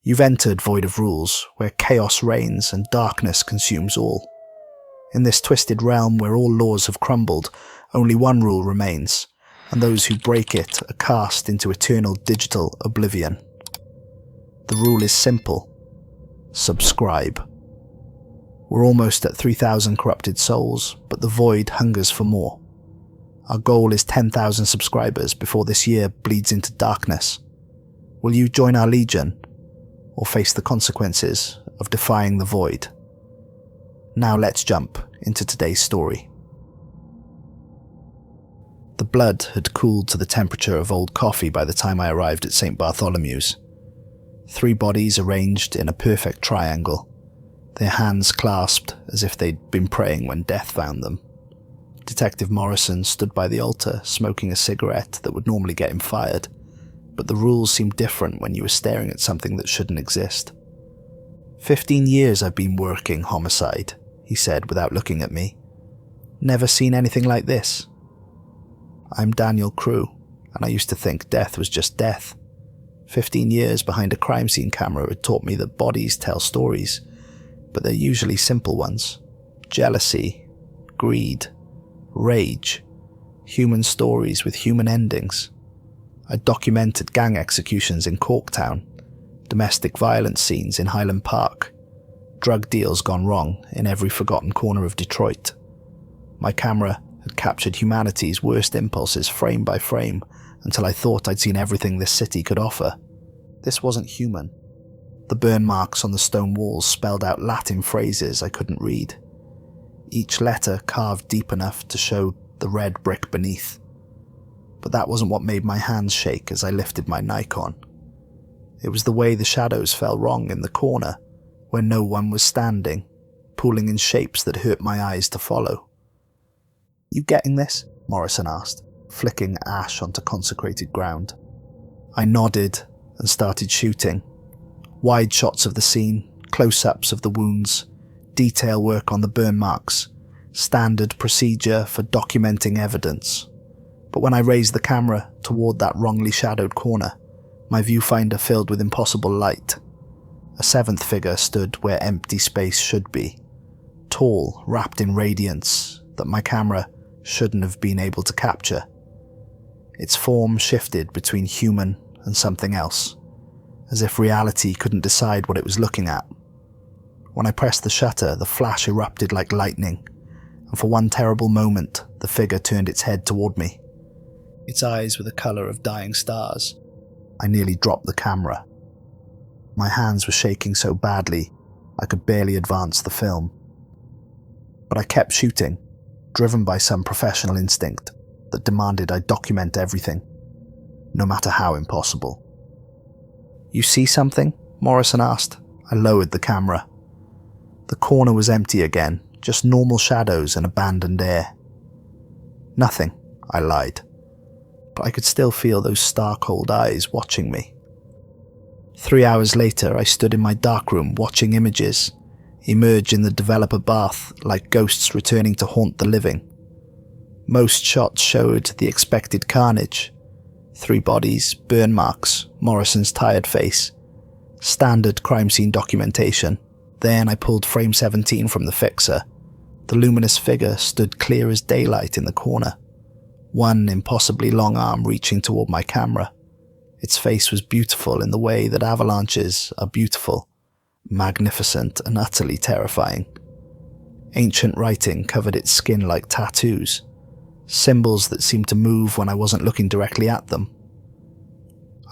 You've entered Void of Rules, where chaos reigns and darkness consumes all. In this twisted realm where all laws have crumbled, only one rule remains, and those who break it are cast into eternal digital oblivion. The rule is simple. Subscribe. We're almost at 3,000 corrupted souls, but the Void hungers for more. Our goal is 10,000 subscribers before this year bleeds into darkness. Will you join our legion, or face the consequences of defying the Void? Now let's jump into today's story. The blood had cooled to the temperature of old coffee by the time I arrived at St. Bartholomew's. 3 bodies arranged in a perfect triangle, their hands clasped as if they'd been praying when death found them. Detective Morrison stood by the altar, smoking a cigarette that would normally get him fired, but the rules seemed different when you were staring at something that shouldn't exist. 15 years I've been working homicide, he said without looking at me. Never seen anything like this. I'm Daniel Crewe, and I used to think death was just death. 15 years behind a crime scene camera had taught me that bodies tell stories, but they're usually simple ones. Jealousy, greed, rage, human stories with human endings. I documented gang executions in Corktown, domestic violence scenes in Highland Park, drug deals gone wrong in every forgotten corner of Detroit. My camera had captured humanity's worst impulses frame by frame until I thought I'd seen everything this city could offer. This wasn't human. The burn marks on the stone walls spelled out Latin phrases I couldn't read, each letter carved deep enough to show the red brick beneath. But that wasn't what made my hands shake as I lifted my Nikon. It was the way the shadows fell wrong in the corner, where no one was standing, pooling in shapes that hurt my eyes to follow. You getting this? Morrison asked, flicking ash onto consecrated ground. I nodded and started shooting. Wide shots of the scene, close-ups of the wounds, detail work on the burn marks, standard procedure for documenting evidence. But when I raised the camera toward that wrongly shadowed corner, my viewfinder filled with impossible light. A 7th figure stood where empty space should be, tall, wrapped in radiance that my camera shouldn't have been able to capture. Its form shifted between human and something else, as if reality couldn't decide what it was looking at. When I pressed the shutter, the flash erupted like lightning, and for one terrible moment, the figure turned its head toward me. Its eyes were the colour of dying stars. I nearly dropped the camera. My hands were shaking so badly, I could barely advance the film. But I kept shooting, driven by some professional instinct that demanded I document everything, no matter how impossible. You see something? Morrison asked. I lowered the camera. The corner was empty again, just normal shadows and abandoned air. Nothing, I lied, but I could still feel those star-cold eyes watching me. 3 hours later, I stood in my darkroom watching images emerge in the developer bath like ghosts returning to haunt the living. Most shots showed the expected carnage. 3 bodies, burn marks, Morrison's tired face. Standard crime scene documentation. Then I pulled frame 17 from the fixer. The luminous figure stood clear as daylight in the corner, one impossibly long arm reaching toward my camera. Its face was beautiful in the way that avalanches are beautiful, magnificent and utterly terrifying. Ancient writing covered its skin like tattoos, symbols that seemed to move when I wasn't looking directly at them.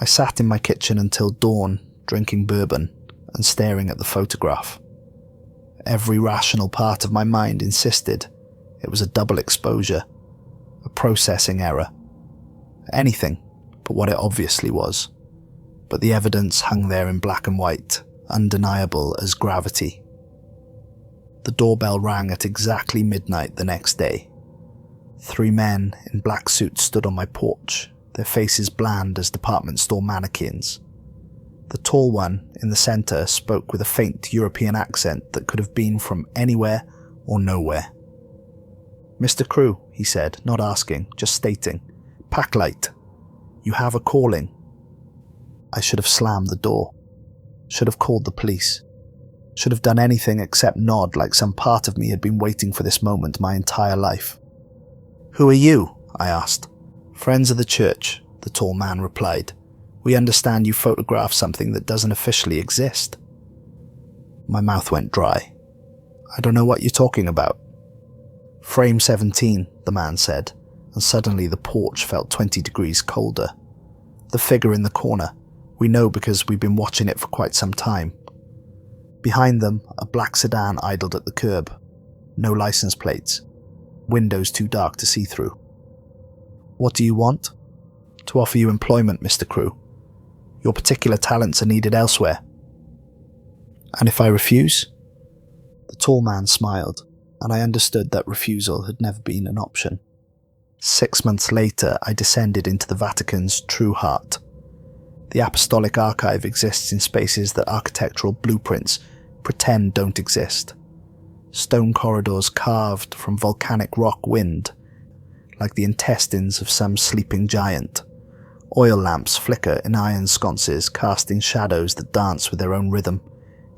I sat in my kitchen until dawn, drinking bourbon and staring at the photograph. Every rational part of my mind insisted it was a double exposure, a processing error, anything but what it obviously was. But the evidence hung there in black and white, undeniable as gravity. The doorbell rang at exactly midnight the next day. 3 men in black suits stood on my porch, their faces bland as department store mannequins. The tall one in the centre spoke with a faint European accent that could have been from anywhere or nowhere. "Mr. Crewe," he said, not asking, just stating. "Packlight. You have a calling." I should have slammed the door. Should have called the police. Should have done anything except nod like some part of me had been waiting for this moment my entire life. "Who are you?" I asked. "Friends of the church," the tall man replied. "We understand you photograph something that doesn't officially exist." My mouth went dry. "I don't know what you're talking about." "Frame 17, the man said, and suddenly the porch felt 20 degrees colder. "The figure in the corner. We know because we've been watching it for quite some time." Behind them, a black sedan idled at the curb. No license plates. Windows too dark to see through. "What do you want?" "To offer you employment, Mr. Crewe. Your particular talents are needed elsewhere." "And if I refuse?" The tall man smiled, and I understood that refusal had never been an option. 6 months later, I descended into the Vatican's true heart. The apostolic archive exists in spaces that architectural blueprints pretend don't exist. Stone corridors carved from volcanic rock wind, like the intestines of some sleeping giant. Oil lamps flicker in iron sconces, casting shadows that dance with their own rhythm,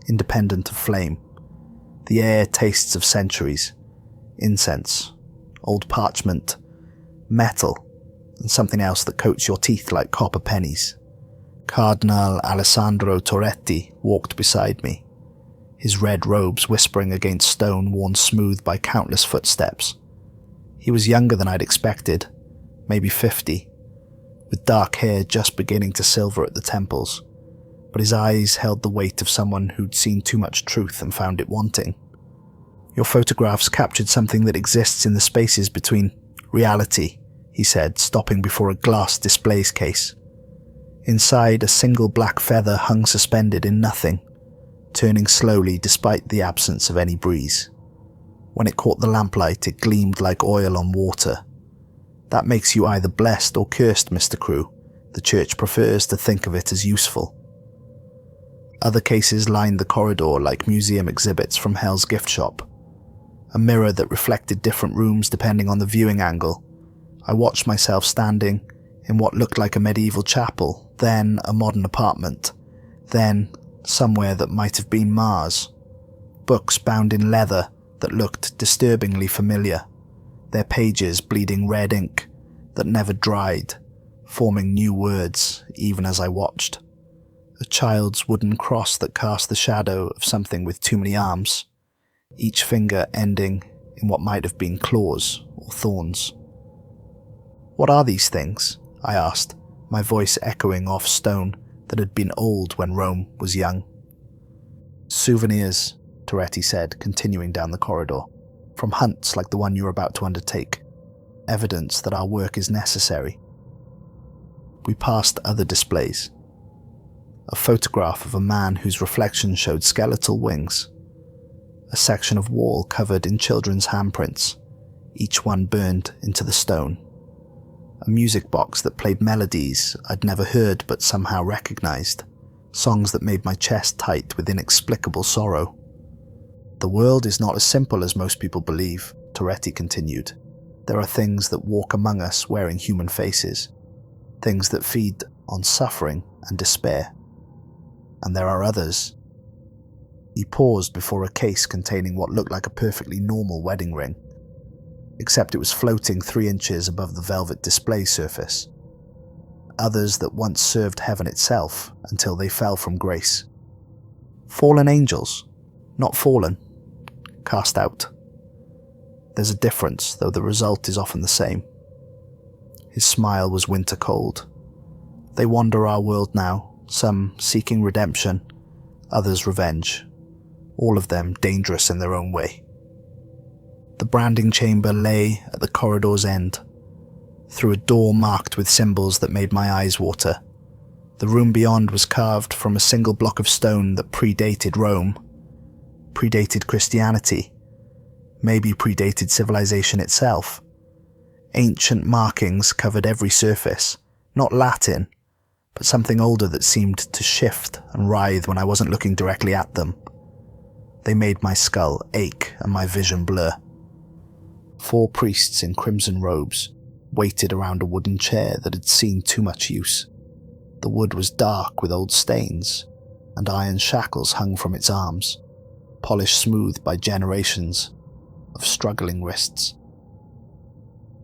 independent of flame. The air tastes of centuries, incense, old parchment, metal, and something else that coats your teeth like copper pennies. Cardinal Alessandro Torretti walked beside me, his red robes whispering against stone worn smooth by countless footsteps. He was younger than I'd expected, maybe 50, with dark hair just beginning to silver at the temples, but his eyes held the weight of someone who'd seen too much truth and found it wanting. "Your photographs captured something that exists in the spaces between reality," he said, stopping before a glass displays case. Inside, a single black feather hung suspended in nothing, turning slowly despite the absence of any breeze. When it caught the lamplight, it gleamed like oil on water. "That makes you either blessed or cursed, Mr. Crewe. The church prefers to think of it as useful." Other cases lined the corridor like museum exhibits from Hell's gift shop. A mirror that reflected different rooms depending on the viewing angle. I watched myself standing in what looked like a medieval chapel, then a modern apartment, then somewhere that might have been Mars. Books bound in leather that looked disturbingly familiar, their pages bleeding red ink that never dried, forming new words even as I watched. A child's wooden cross that cast the shadow of something with too many arms, each finger ending in what might have been claws or thorns. "What are these things?" I asked, my voice echoing off stone that had been old when Rome was young. "Souvenirs," Torretti said, continuing down the corridor, "from hunts like the one you're about to undertake. Evidence that our work is necessary." We passed other displays. A photograph of a man whose reflection showed skeletal wings. A section of wall covered in children's handprints, each one burned into the stone. A music box that played melodies I'd never heard but somehow recognized, songs that made my chest tight with inexplicable sorrow. "The world is not as simple as most people believe," Torretti continued. "There are things that walk among us wearing human faces, things that feed on suffering and despair. And there are others." He paused before a case containing what looked like a perfectly normal wedding ring, except it was floating 3 inches above the velvet display surface. Others that once served heaven itself until they fell from grace. Fallen angels, not fallen, cast out. There's a difference, though the result is often the same. His smile was winter cold. They wander our world now, some seeking redemption, others revenge, all of them dangerous in their own way. The branding chamber lay at the corridor's end, through a door marked with symbols that made my eyes water. The room beyond was carved from a single block of stone that predated Rome, predated Christianity, maybe predated civilization itself. Ancient markings covered every surface, not Latin, but something older that seemed to shift and writhe when I wasn't looking directly at them. They made my skull ache and my vision blur. 4 priests in crimson robes waited around a wooden chair that had seen too much use. The wood was dark with old stains, and iron shackles hung from its arms, polished smooth by generations of struggling wrists.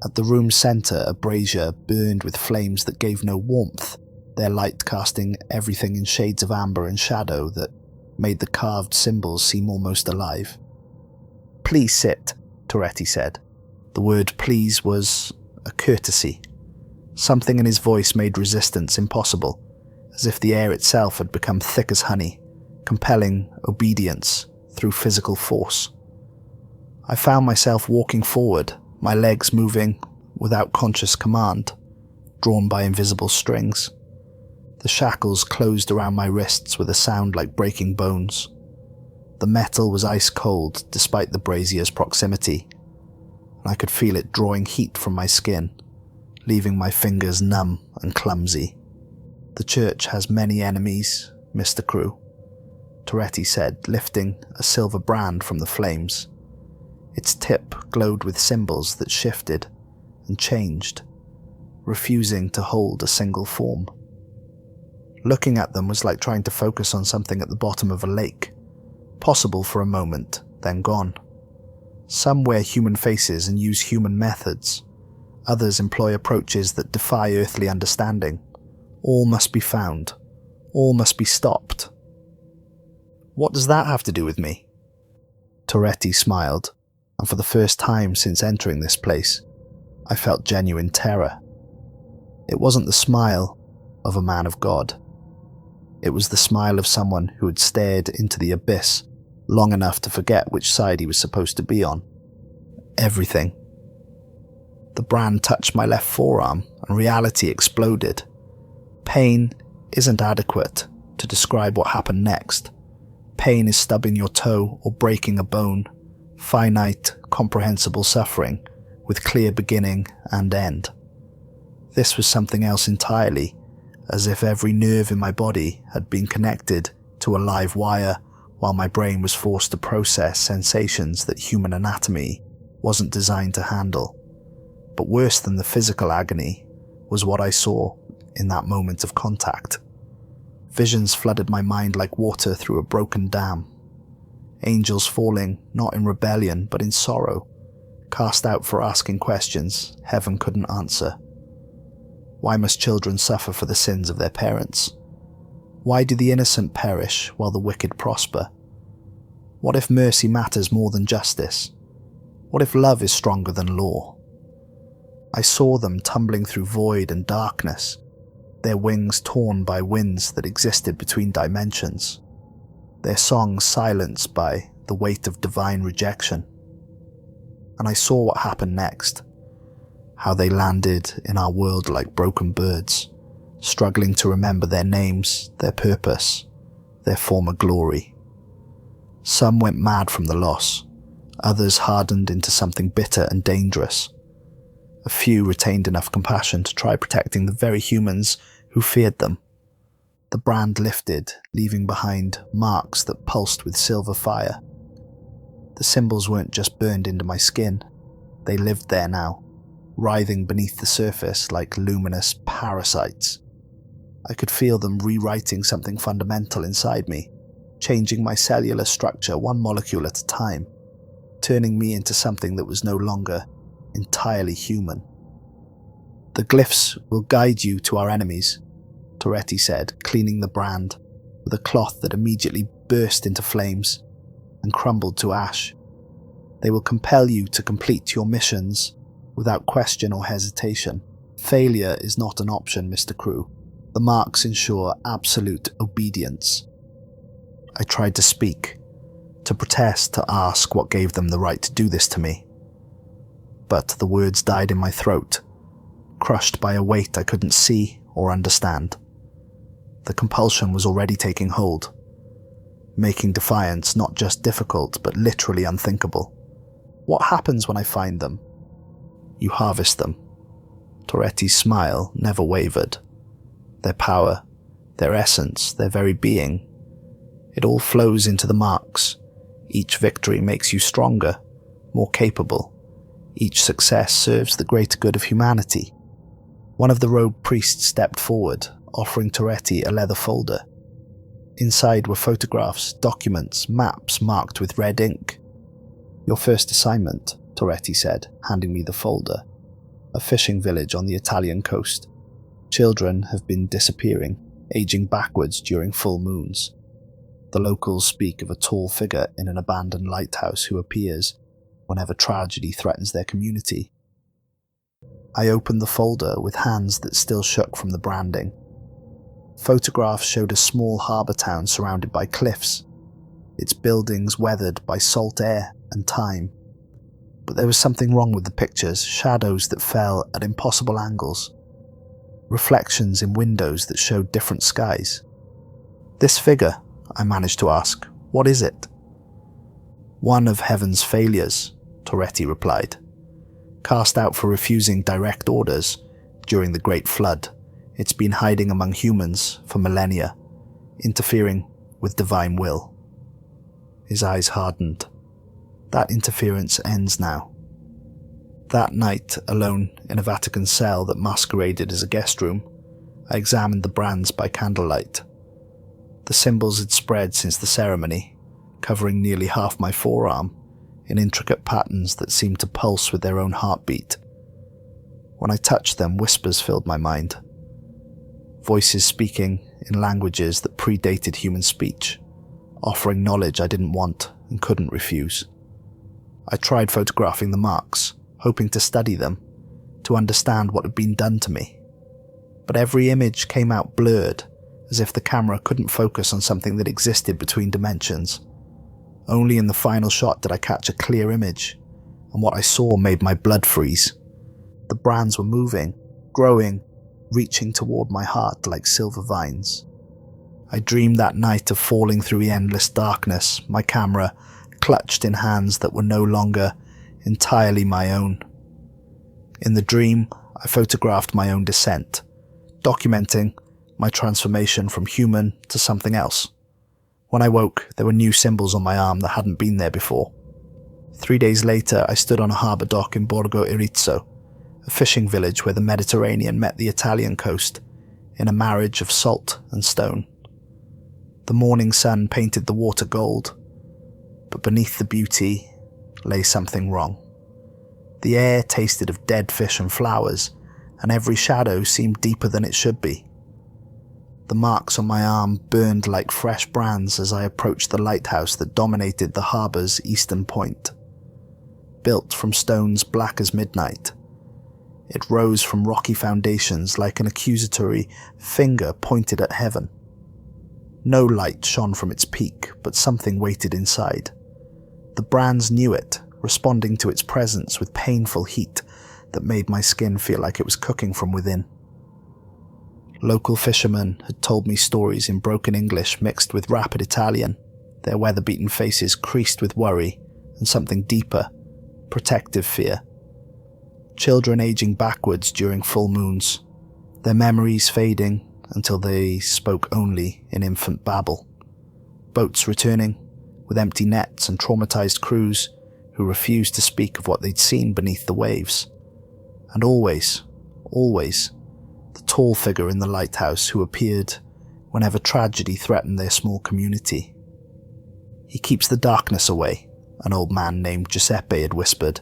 At the room's centre, a brazier burned with flames that gave no warmth, their light casting everything in shades of amber and shadow that made the carved symbols seem almost alive. "Please sit," Toretti said. The word please was a courtesy. Something in his voice made resistance impossible, as if the air itself had become thick as honey, compelling obedience through physical force. I found myself walking forward, my legs moving without conscious command, drawn by invisible strings. The shackles closed around my wrists with a sound like breaking bones. The metal was ice cold despite the brazier's proximity, and I could feel it drawing heat from my skin, leaving my fingers numb and clumsy. "The church has many enemies, Mr. Crewe," Toretti said, lifting a silver brand from the flames. Its tip glowed with symbols that shifted and changed, refusing to hold a single form. Looking at them was like trying to focus on something at the bottom of a lake, possible for a moment, then gone. Some wear human faces and use human methods. Others employ approaches that defy earthly understanding. All must be found. All must be stopped. "What does that have to do with me?" Toretti smiled, and for the first time since entering this place, I felt genuine terror. It wasn't the smile of a man of God. It was the smile of someone who had stared into the abyss long enough to forget which side he was supposed to be on. Everything. The brand touched my left forearm, and reality exploded. Pain isn't adequate to describe what happened next. Pain is stubbing your toe or breaking a bone, finite, comprehensible suffering with clear beginning and end. This was something else entirely, as if every nerve in my body had been connected to a live wire while my brain was forced to process sensations that human anatomy wasn't designed to handle. But worse than the physical agony was what I saw in that moment of contact. Visions flooded my mind like water through a broken dam. Angels falling, not in rebellion but in sorrow, cast out for asking questions heaven couldn't answer. Why must children suffer for the sins of their parents? Why do the innocent perish while the wicked prosper? What if mercy matters more than justice? What if love is stronger than law? I saw them tumbling through void and darkness, their wings torn by winds that existed between dimensions, their songs silenced by the weight of divine rejection. And I saw what happened next, how they landed in our world like broken birds, struggling to remember their names, their purpose, their former glory. Some went mad from the loss, others hardened into something bitter and dangerous. A few retained enough compassion to try protecting the very humans who feared them. The brand lifted, leaving behind marks that pulsed with silver fire. The symbols weren't just burned into my skin, they lived there now, writhing beneath the surface like luminous parasites. I could feel them rewriting something fundamental inside me, changing my cellular structure one molecule at a time, turning me into something that was no longer entirely human. "The glyphs will guide you to our enemies," Toretti said, cleaning the brand with a cloth that immediately burst into flames and crumbled to ash. "They will compel you to complete your missions without question or hesitation. Failure is not an option, Mr. Crewe. The marks ensure absolute obedience." I tried to speak, to protest, to ask what gave them the right to do this to me. But the words died in my throat, crushed by a weight I couldn't see or understand. The compulsion was already taking hold, making defiance not just difficult but literally unthinkable. "What happens when I find them?" "You harvest them." Toretti's smile never wavered. Their power, their essence, their very being, it all flows into the marks. Each victory makes you stronger, more capable. Each success serves the greater good of humanity. One of the robed priests stepped forward, offering Toretti a leather folder. Inside were photographs, documents, maps marked with red ink. "Your first assignment," Toretti said, handing me the folder. "A fishing village on the Italian coast. Children have been disappearing, aging backwards during full moons. The locals speak of a tall figure in an abandoned lighthouse who appears whenever tragedy threatens their community." I opened the folder with hands that still shook from the branding. Photographs showed a small harbour town surrounded by cliffs, its buildings weathered by salt air and time. But there was something wrong with the pictures, shadows that fell at impossible angles, reflections in windows that showed different skies. "This figure," I managed to ask, "what is it?" "One of heaven's failures," Toretti replied. "Cast out for refusing direct orders during the Great Flood, it's been hiding among humans for millennia, interfering with divine will." His eyes hardened. "That interference ends now." That night, alone in a Vatican cell that masqueraded as a guest room, I examined the brands by candlelight. The symbols had spread since the ceremony, covering nearly half my forearm in intricate patterns that seemed to pulse with their own heartbeat. When I touched them, whispers filled my mind. Voices speaking in languages that predated human speech, offering knowledge I didn't want and couldn't refuse. I tried photographing the marks, hoping to study them, to understand what had been done to me. But every image came out blurred, as if the camera couldn't focus on something that existed between dimensions. Only in the final shot did I catch a clear image, and what I saw made my blood freeze. The brands were moving, growing, reaching toward my heart like silver vines. I dreamed that night of falling through the endless darkness, my camera clutched in hands that were no longer entirely my own. In the dream, I photographed my own descent, documenting my transformation from human to something else. When I woke, there were new symbols on my arm that hadn't been there before. 3 days later, I stood on a harbour dock in Borgo Irizzo, a fishing village where the Mediterranean met the Italian coast, in a marriage of salt and stone. The morning sun painted the water gold, but beneath the beauty lay something wrong. The air tasted of dead fish and flowers, and every shadow seemed deeper than it should be. The marks on my arm burned like fresh brands as I approached the lighthouse that dominated the harbour's eastern point. Built from stones black as midnight, it rose from rocky foundations like an accusatory finger pointed at heaven. No light shone from its peak, but something waited inside. The brands knew it, responding to its presence with painful heat that made my skin feel like it was cooking from within. Local fishermen had told me stories in broken English mixed with rapid Italian, their weather-beaten faces creased with worry and something deeper, protective fear. Children aging backwards during full moons, their memories fading until they spoke only in infant babble. Boats returning, with empty nets and traumatized crews who refused to speak of what they'd seen beneath the waves. And always, the tall figure in the lighthouse who appeared whenever tragedy threatened their small community. "He keeps the darkness away," an old man named Giuseppe had whispered,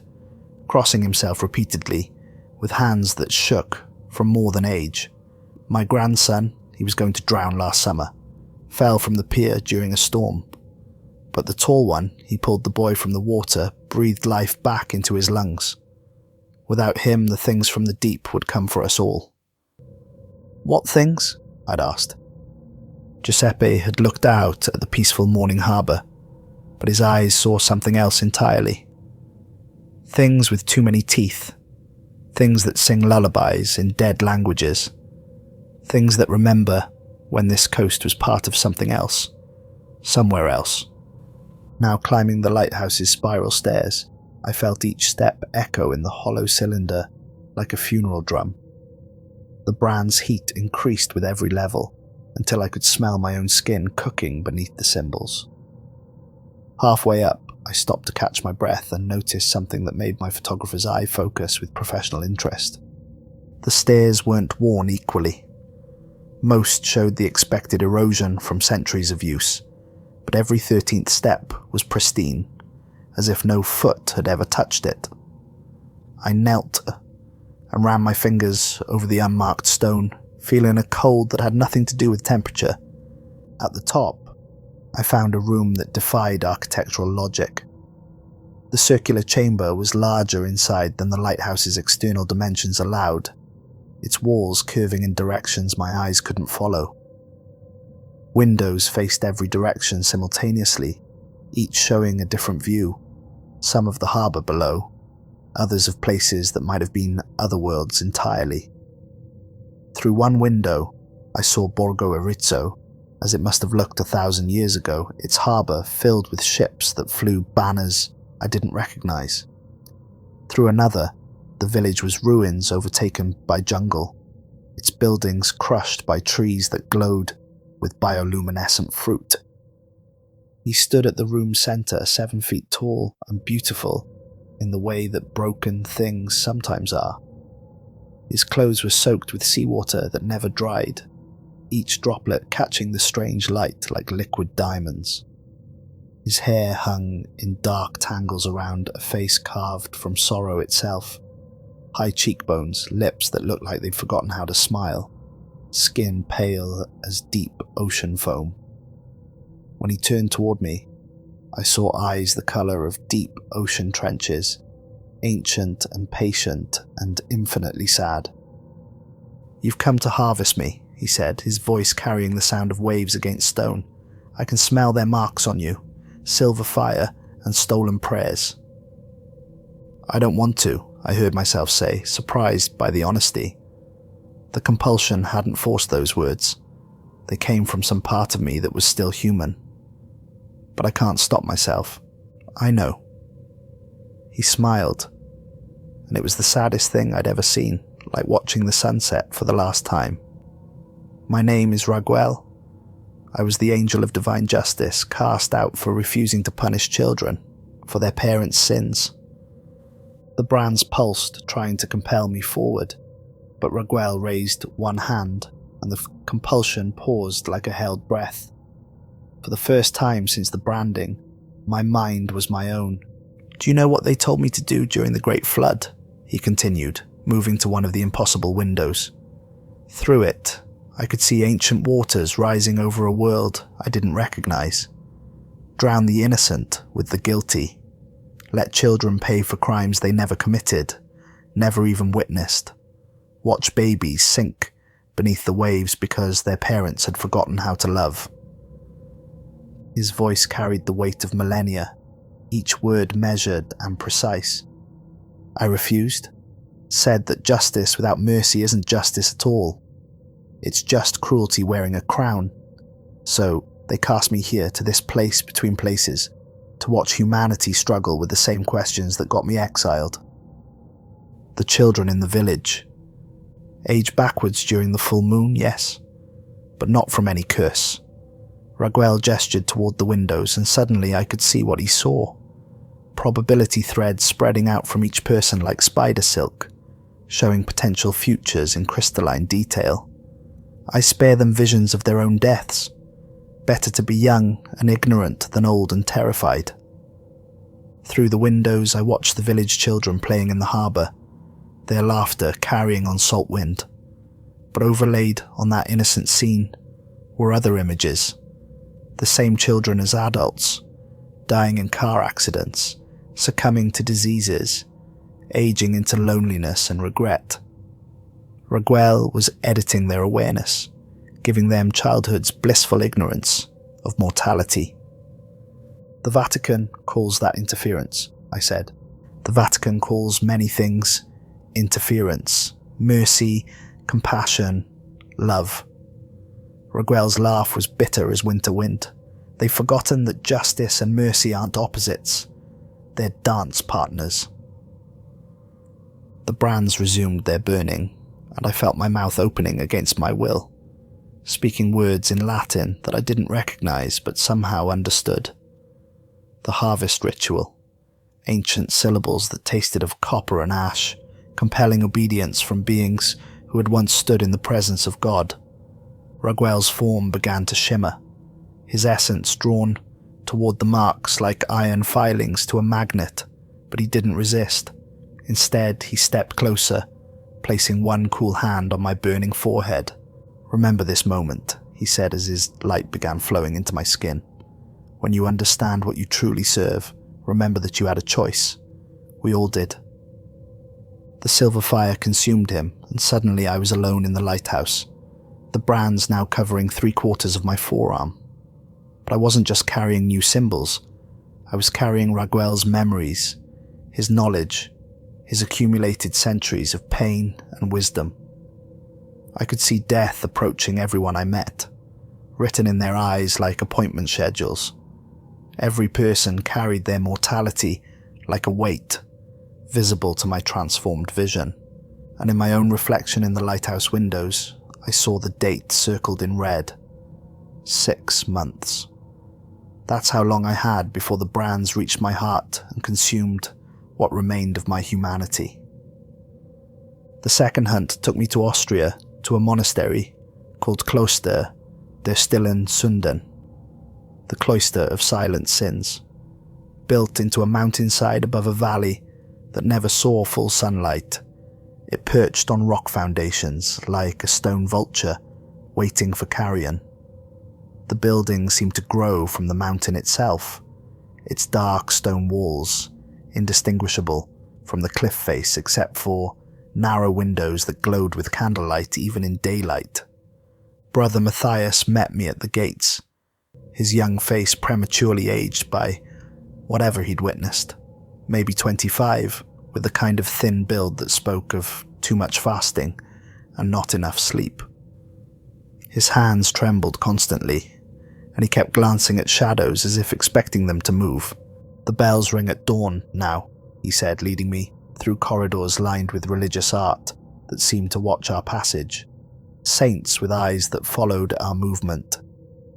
crossing himself repeatedly, with hands that shook from more than age. "My grandson, he was going to drown last summer, fell from the pier during a storm. But the tall one, he pulled the boy from the water, breathed life back into his lungs. Without him, the things from the deep would come for us all." "What things?" I'd asked. Giuseppe had looked out at the peaceful morning harbour, but his eyes saw something else entirely. Things with too many teeth. Things that sing lullabies in dead languages. Things that remember when this coast was part of something else. Somewhere else. Now climbing the lighthouse's spiral stairs, I felt each step echo in the hollow cylinder like a funeral drum. The brand's heat increased with every level, until I could smell my own skin cooking beneath the symbols. Halfway up, I stopped to catch my breath and noticed something that made my photographer's eye focus with professional interest. The stairs weren't worn equally. Most showed the expected erosion from centuries of use, but every 13th step was pristine, as if no foot had ever touched it. I knelt and ran my fingers over the unmarked stone, feeling a cold that had nothing to do with temperature. At the top, I found a room that defied architectural logic. The circular chamber was larger inside than the lighthouse's external dimensions allowed, its walls curving in directions my eyes couldn't follow. Windows faced every direction simultaneously, each showing a different view, some of the harbour below, others of places that might have been other worlds entirely. Through one window, I saw Borgo Erizzo, as it must have looked 1,000 years ago, its harbour filled with ships that flew banners I didn't recognise. Through another, the village was ruins overtaken by jungle, its buildings crushed by trees that glowed with bioluminescent fruit. He stood at the room's centre, 7 feet tall and beautiful in the way that broken things sometimes are. His clothes were soaked with seawater that never dried, each droplet catching the strange light like liquid diamonds. His hair hung in dark tangles around a face carved from sorrow itself. High cheekbones, lips that looked like they'd forgotten how to smile, skin pale as deep ocean foam. When he turned toward me, I saw eyes the colour of deep ocean trenches, ancient and patient and infinitely sad. "You've come to harvest me," he said, his voice carrying the sound of waves against stone. "I can smell their marks on you, silver fire and stolen prayers." "I don't want to," I heard myself say, surprised by the honesty. The compulsion hadn't forced those words. They came from some part of me that was still human. But I can't stop myself. "I know." He smiled, and it was the saddest thing I'd ever seen, like watching the sunset for the last time. "My name is Raguel. I was the angel of divine justice, cast out for refusing to punish children for their parents' sins." The brands pulsed, trying to compel me forward, but Raguel raised one hand, and the compulsion paused like a held breath. For the first time since the branding, my mind was my own. "Do you know what they told me to do during the Great Flood?" he continued, moving to one of the impossible windows. Through it, I could see ancient waters rising over a world I didn't recognize. Drown the innocent with the guilty. Let children pay for crimes they never committed, never even witnessed. Watch babies sink beneath the waves because their parents had forgotten how to love. His voice carried the weight of millennia, each word measured and precise. I refused, said that justice without mercy isn't justice at all. It's just cruelty wearing a crown. So they cast me here to this place between places, to watch humanity struggle with the same questions that got me exiled. The children in the village. Age backwards during the full moon, yes, but not from any curse. Raguel gestured toward the windows, and suddenly I could see what he saw. Probability threads spreading out from each person like spider silk, showing potential futures in crystalline detail. I spare them visions of their own deaths. Better to be young and ignorant than old and terrified. Through the windows I watched the village children playing in the harbour, their laughter carrying on salt wind. But overlaid on that innocent scene were other images. The same children as adults, dying in car accidents, succumbing to diseases, aging into loneliness and regret. Raguel was editing their awareness, giving them childhood's blissful ignorance of mortality. "The Vatican calls that interference," I said. "The Vatican calls many things interference, mercy, compassion, love." Raguel's laugh was bitter as winter wind. They've forgotten that justice and mercy aren't opposites. They're dance partners. The brands resumed their burning, and I felt my mouth opening against my will, speaking words in Latin that I didn't recognize but somehow understood. The harvest ritual, ancient syllables that tasted of copper and ash, compelling obedience from beings who had once stood in the presence of God. Raguel's form began to shimmer, his essence drawn toward the marks like iron filings to a magnet, but he didn't resist. Instead, he stepped closer, placing one cool hand on my burning forehead. "Remember this moment," he said as his light began flowing into my skin. "When you understand what you truly serve, remember that you had a choice. We all did." The silver fire consumed him, and suddenly I was alone in the lighthouse, the brands now covering 3/4 of my forearm. But I wasn't just carrying new symbols. I was carrying Raguel's memories, his knowledge, his accumulated centuries of pain and wisdom. I could see death approaching everyone I met, written in their eyes like appointment schedules. Every person carried their mortality like a weight, visible to my transformed vision, and in my own reflection in the lighthouse windows, I saw the date circled in red. 6 months. That's how long I had before the brands reached my heart and consumed what remained of my humanity. The second hunt took me to Austria, to a monastery called Kloster der Stillen Sünden, the cloister of silent sins, built into a mountainside above a valley that never saw full sunlight. It perched on rock foundations like a stone vulture waiting for carrion. The building seemed to grow from the mountain itself, its dark stone walls indistinguishable from the cliff face except for narrow windows that glowed with candlelight even in daylight. Brother Matthias met me at the gates, his young face prematurely aged by whatever he'd witnessed, maybe 25, with the kind of thin build that spoke of too much fasting and not enough sleep. His hands trembled constantly, and he kept glancing at shadows as if expecting them to move. "The bells ring at dawn now," he said, leading me through corridors lined with religious art that seemed to watch our passage. Saints with eyes that followed our movement,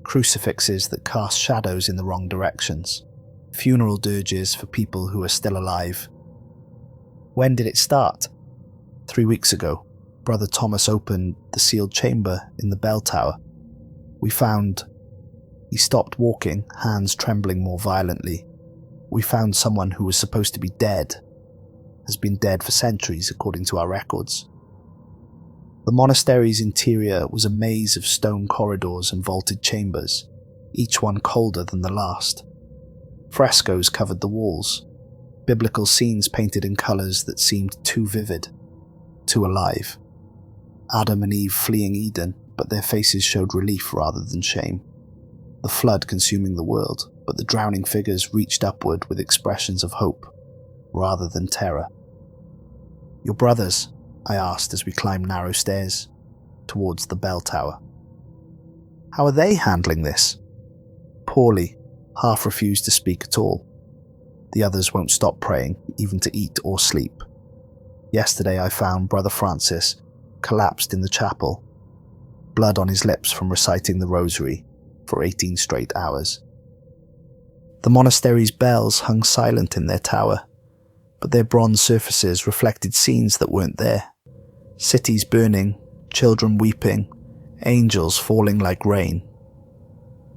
crucifixes that cast shadows in the wrong directions, funeral dirges for people who are still alive. "When did it start?" 3 weeks ago. Brother Thomas opened the sealed chamber in the bell tower. We found... He stopped walking, hands trembling more violently. "We found someone who was supposed to be dead, has been dead for centuries according to our records." The monastery's interior was a maze of stone corridors and vaulted chambers, each one colder than the last. Frescoes covered the walls, biblical scenes painted in colours that seemed too vivid, too alive. Adam and Eve fleeing Eden, but their faces showed relief rather than shame. The flood consuming the world, but the drowning figures reached upward with expressions of hope, rather than terror. "Your brothers?" I asked as we climbed narrow stairs towards the bell tower. "How are they handling this?" "Poorly, half refuse to speak at all. The others won't stop praying, even to eat or sleep. Yesterday I found Brother Francis collapsed in the chapel, blood on his lips from reciting the rosary for 18 straight hours. The monastery's bells hung silent in their tower, but their bronze surfaces reflected scenes that weren't there. Cities burning, children weeping, angels falling like rain.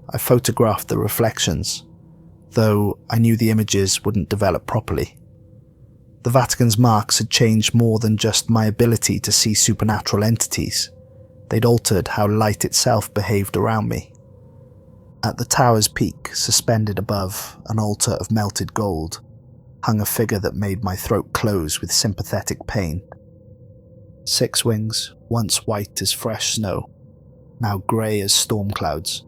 I photographed the reflections, though I knew the images wouldn't develop properly. The Vatican's marks had changed more than just my ability to see supernatural entities. They'd altered how light itself behaved around me. At the tower's peak, suspended above an altar of melted gold, hung a figure that made my throat close with sympathetic pain. 6 wings, once white as fresh snow, now grey as storm clouds.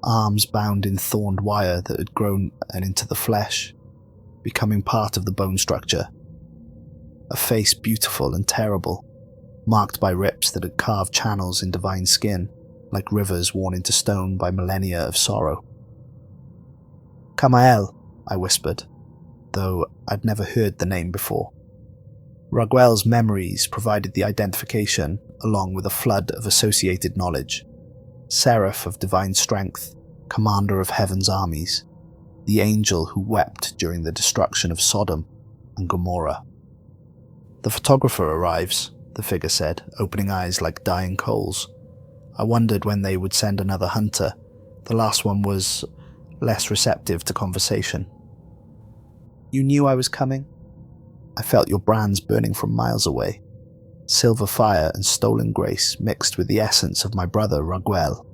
Arms bound in thorned wire that had grown into the flesh, becoming part of the bone structure. A face beautiful and terrible, marked by rips that had carved channels in divine skin, like rivers worn into stone by millennia of sorrow. "Camael," I whispered, though I'd never heard the name before. Raguel's memories provided the identification, along with a flood of associated knowledge. Serif of divine strength, commander of heaven's armies, the angel who wept during the destruction of Sodom and Gomorrah. "The photographer arrives," the figure said, opening eyes like dying coals. I wondered when they would send another hunter. The last one was less receptive to conversation. "You knew I was coming?" "I felt your brands burning from miles away. Silver fire and stolen grace mixed with the essence of my brother Raguel."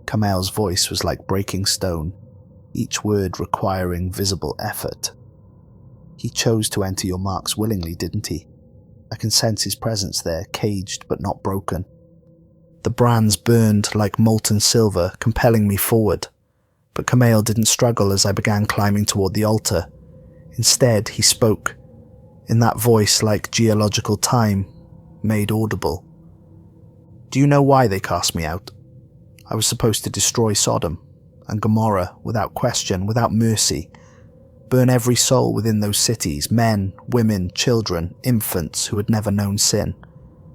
Kamel's voice was like breaking stone, each word requiring visible effort. "He chose to enter your marks willingly, didn't he? I can sense his presence there, caged but not broken." The brands burned like molten silver, compelling me forward. But Kamel didn't struggle as I began climbing toward the altar. Instead, he spoke, in that voice like geological time, made audible. "Do you know why they cast me out? I was supposed to destroy Sodom and Gomorrah without question, without mercy. Burn every soul within those cities, men, women, children, infants who had never known sin.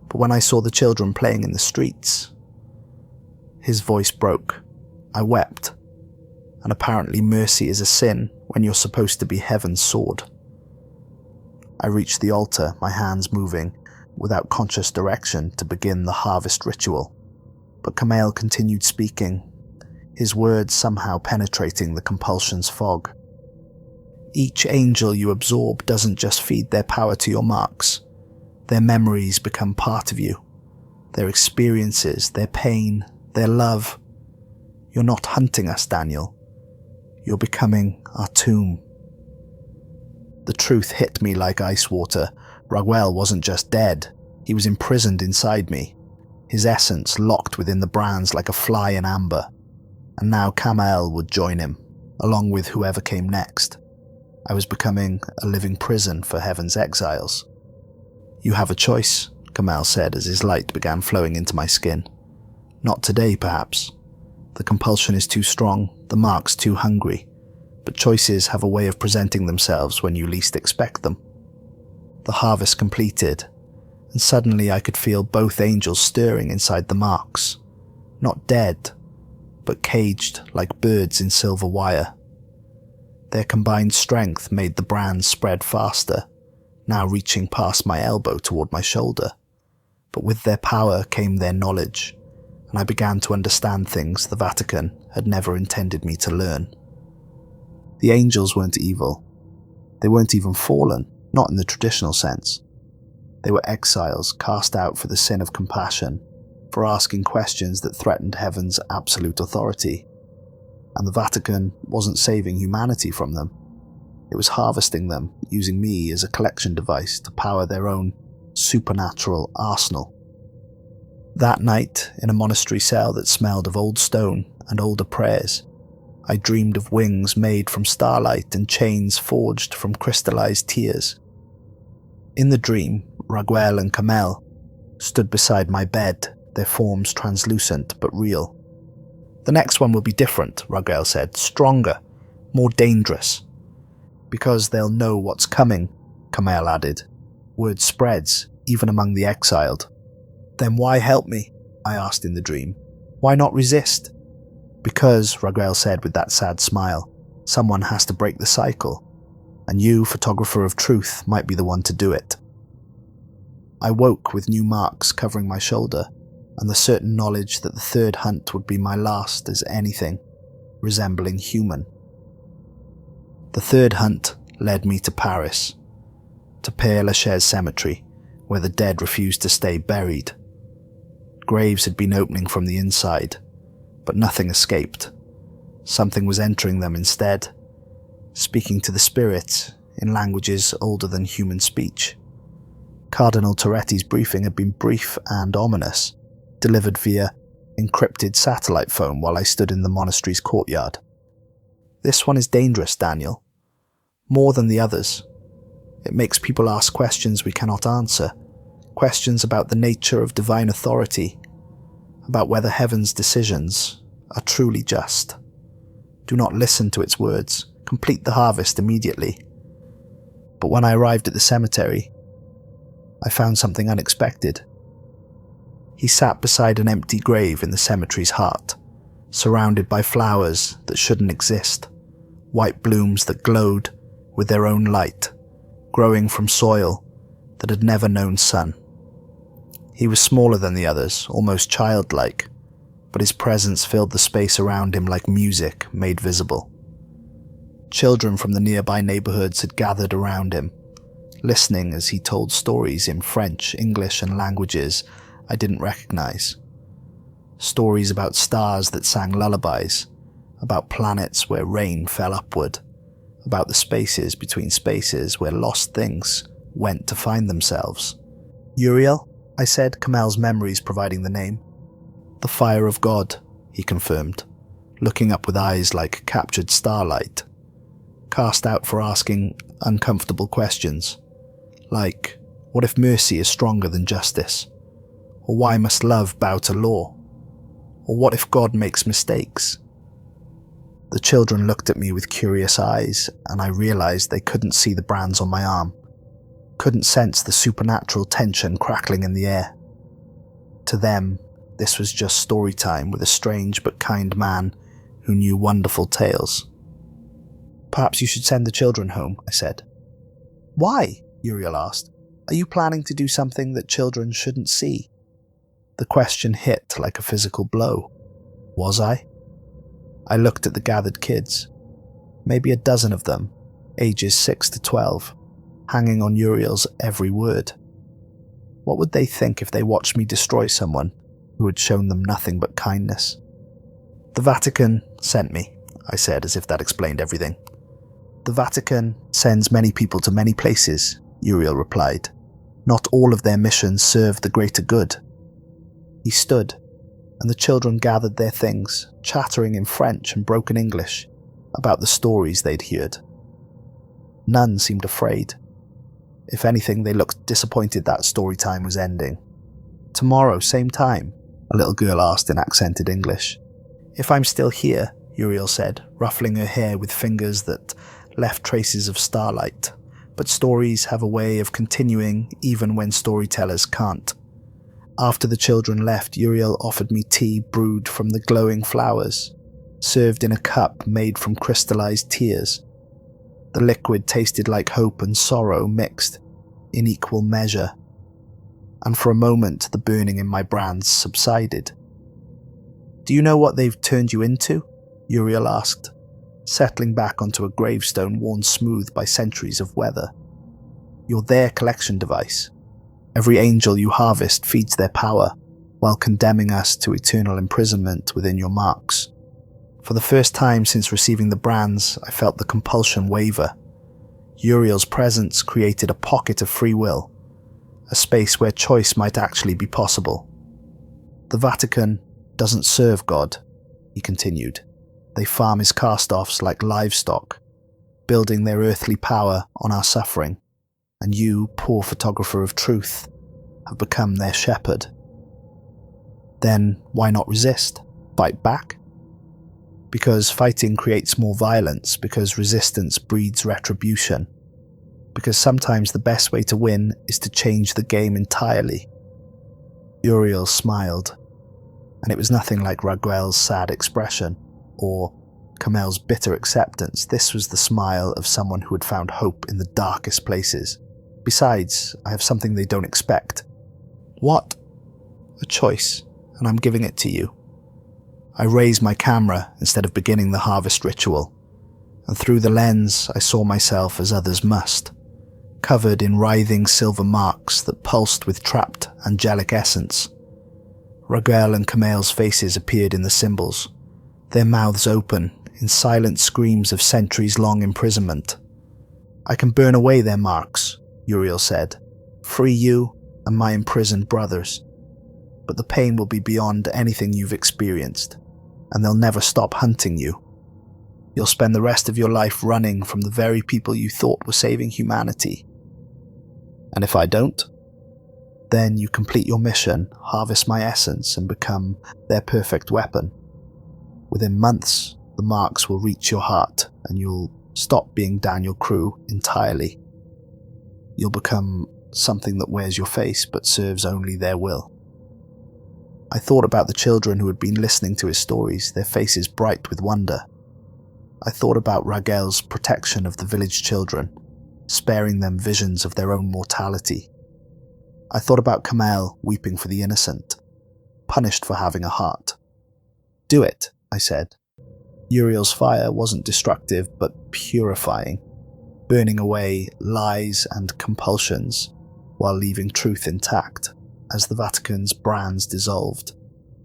But when I saw the children playing in the streets..." His voice broke. I wept. And apparently mercy is a sin when you're supposed to be heaven's sword. I reached the altar, my hands moving, without conscious direction, to begin the harvest ritual. But Kamel continued speaking, his words somehow penetrating the compulsion's fog. "Each angel you absorb doesn't just feed their power to your marks. Their memories become part of you. Their experiences, their pain, their love. You're not hunting us, Daniel. You're becoming our tomb." The truth hit me like ice water. Raguel wasn't just dead. He was imprisoned inside me, his essence locked within the brands like a fly in amber. And now Kamel would join him, along with whoever came next. I was becoming a living prison for heaven's exiles. "You have a choice," Kamel said as his light began flowing into my skin. "Not today, perhaps. The compulsion is too strong, the marks too hungry. But choices have a way of presenting themselves when you least expect them." The harvest completed, and suddenly I could feel both angels stirring inside the marks. Not dead, but caged like birds in silver wire. Their combined strength made the brands spread faster, now reaching past my elbow toward my shoulder. But with their power came their knowledge, and I began to understand things the Vatican had never intended me to learn. The angels weren't evil. They weren't even fallen, not in the traditional sense. They were exiles cast out for the sin of compassion, for asking questions that threatened heaven's absolute authority. And the Vatican wasn't saving humanity from them. It was harvesting them, using me as a collection device to power their own supernatural arsenal. That night, in a monastery cell that smelled of old stone and older prayers, I dreamed of wings made from starlight and chains forged from crystallized tears. In the dream, Raguel and Kamel stood beside my bed, their forms translucent but real. "The next one will be different," Raguel said, "stronger, more dangerous." "Because they'll know what's coming," Kamel added. "Word spreads, even among the exiled." "Then why help me?" I asked in the dream. "Why not resist?" "Because," Raguel said with that sad smile, "someone has to break the cycle, and you, photographer of truth, might be the one to do it." I woke with new marks covering my shoulder, and the certain knowledge that the third hunt would be my last as anything resembling human. The third hunt led me to Paris, to Père Lachaise cemetery, where the dead refused to stay buried. Graves had been opening from the inside, but nothing escaped. Something was entering them instead, speaking to the spirits in languages older than human speech. Cardinal Toretti's briefing had been brief and ominous, delivered via encrypted satellite phone while I stood in the monastery's courtyard. "This one is dangerous, Daniel. More than the others. It makes people ask questions we cannot answer, questions about the nature of divine authority, about whether heaven's decisions are truly just. Do not listen to its words. Complete the harvest immediately." But when I arrived at the cemetery, I found something unexpected. He sat beside an empty grave in the cemetery's heart, surrounded by flowers that shouldn't exist, white blooms that glowed with their own light, growing from soil that had never known sun. He was smaller than the others, almost childlike, but his presence filled the space around him like music made visible. Children from the nearby neighborhoods had gathered around him, listening as he told stories in French, English, and languages I didn't recognize. Stories about stars that sang lullabies, about planets where rain fell upward, about the spaces between spaces where lost things went to find themselves. "Uriel?" I said, Kamel's memories providing the name. "The fire of God," he confirmed, looking up with eyes like captured starlight, cast out for asking uncomfortable questions, like, what if mercy is stronger than justice? Or why must love bow to law? Or what if God makes mistakes? The children looked at me with curious eyes, and I realized they couldn't see the brands on my arm, couldn't sense the supernatural tension crackling in the air. To them, this was just story time with a strange but kind man who knew wonderful tales. "Perhaps you should send the children home," I said. "Why?" Uriel asked. "Are you planning to do something that children shouldn't see?" The question hit like a physical blow. Was I? I looked at the gathered kids, maybe a dozen of them, ages 6 to 12, hanging on Uriel's every word. What would they think if they watched me destroy someone who had shown them nothing but kindness? "The Vatican sent me," I said, as if that explained everything. "The Vatican sends many people to many places," Uriel replied. "Not all of their missions serve the greater good." He stood, and the children gathered their things, chattering in French and broken English about the stories they'd heard. None seemed afraid. If anything, they looked disappointed that story time was ending. "Tomorrow, same time?" a little girl asked in accented English. "If I'm still here," Uriel said, ruffling her hair with fingers that left traces of starlight. "But stories have a way of continuing even when storytellers can't." After the children left, Uriel offered me tea brewed from the glowing flowers, served in a cup made from crystallized tears. The liquid tasted like hope and sorrow mixed in equal measure, and for a moment the burning in my brands subsided. "Do you know what they've turned you into?" Uriel asked, settling back onto a gravestone worn smooth by centuries of weather. "You're their collection device. Every angel you harvest feeds their power, while condemning us to eternal imprisonment within your marks." For the first time since receiving the brands, I felt the compulsion waver. Uriel's presence created a pocket of free will, a space where choice might actually be possible. "The Vatican doesn't serve God," he continued. "They farm his cast-offs like livestock, building their earthly power on our suffering. And you, poor photographer of truth, have become their shepherd. Then why not resist? Fight back? Because fighting creates more violence, because resistance breeds retribution, because sometimes the best way to win is to change the game entirely." Uriel smiled, and it was nothing like Raguel's sad expression, or Kamel's bitter acceptance. This was the smile of someone who had found hope in the darkest places. "Besides, I have something they don't expect." "What?" "A choice, and I'm giving it to you." I raised my camera instead of beginning the harvest ritual, and through the lens I saw myself as others must, covered in writhing silver marks that pulsed with trapped angelic essence. Raguel and Kamel's faces appeared in the symbols, their mouths open in silent screams of centuries-long imprisonment. "I can burn away their marks," Uriel said, "free you and my imprisoned brothers. But the pain will be beyond anything you've experienced, and they'll never stop hunting you. You'll spend the rest of your life running from the very people you thought were saving humanity. And if I don't, then you complete your mission, harvest my essence, and become their perfect weapon. Within months, the marks will reach your heart, and you'll stop being Daniel Crewe entirely. You'll become something that wears your face but serves only their will." I thought about the children who had been listening to his stories, their faces bright with wonder. I thought about Raguel's protection of the village children, sparing them visions of their own mortality. I thought about Kamel weeping for the innocent, punished for having a heart. Do it, I said. Uriel's fire wasn't destructive, but purifying, burning away lies and compulsions while leaving truth intact. As the Vatican's brands dissolved,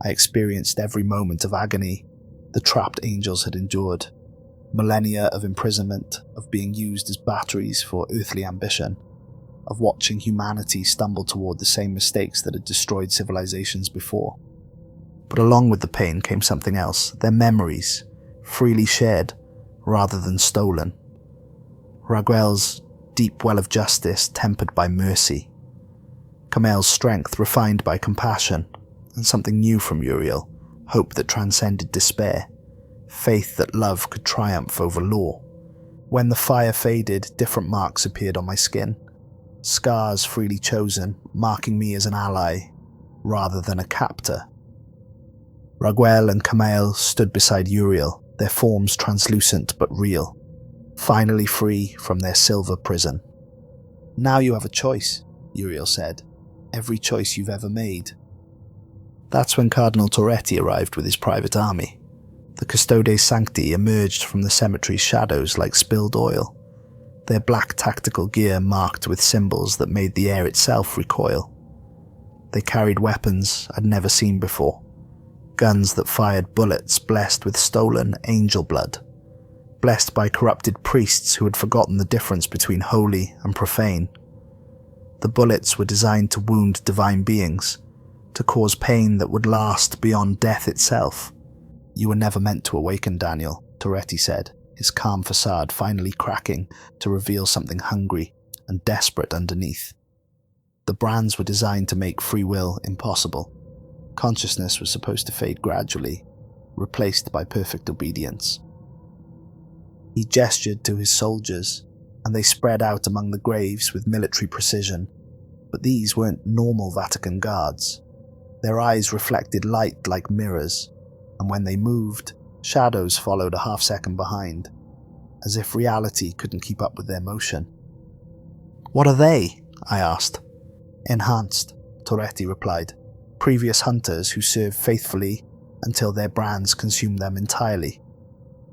I experienced every moment of agony the trapped angels had endured, millennia of imprisonment, of being used as batteries for earthly ambition, of watching humanity stumble toward the same mistakes that had destroyed civilizations before. But along with the pain came something else, their memories, freely shared rather than stolen. Raguel's deep well of justice tempered by mercy. Kamel's strength refined by compassion, and something new from Uriel, hope that transcended despair, faith that love could triumph over law. When the fire faded, different marks appeared on my skin, scars freely chosen, marking me as an ally rather than a captor. Raguel and Kamel stood beside Uriel, their forms translucent but real, finally free from their silver prison. Now you have a choice, Uriel said. Every choice you've ever made. That's when Cardinal Torretti arrived with his private army. The custodes sancti emerged from the cemetery's shadows like spilled oil, their black tactical gear marked with symbols that made the air itself recoil. They carried weapons I'd never seen before, guns that fired bullets blessed with stolen angel blood, blessed by corrupted priests who had forgotten the difference between holy and profane. The bullets were designed to wound divine beings, to cause pain that would last beyond death itself. You were never meant to awaken, Daniel, Torretti said, his calm facade finally cracking to reveal something hungry and desperate underneath. The brands were designed to make free will impossible. Consciousness was supposed to fade gradually, replaced by perfect obedience. He gestured to his soldiers, and they spread out among the graves with military precision. But these weren't normal Vatican guards. Their eyes reflected light like mirrors, and when they moved, shadows followed a half-second behind, as if reality couldn't keep up with their motion. What are they? I asked. Enhanced, Torretti replied. Previous hunters who served faithfully until their brands consume them entirely.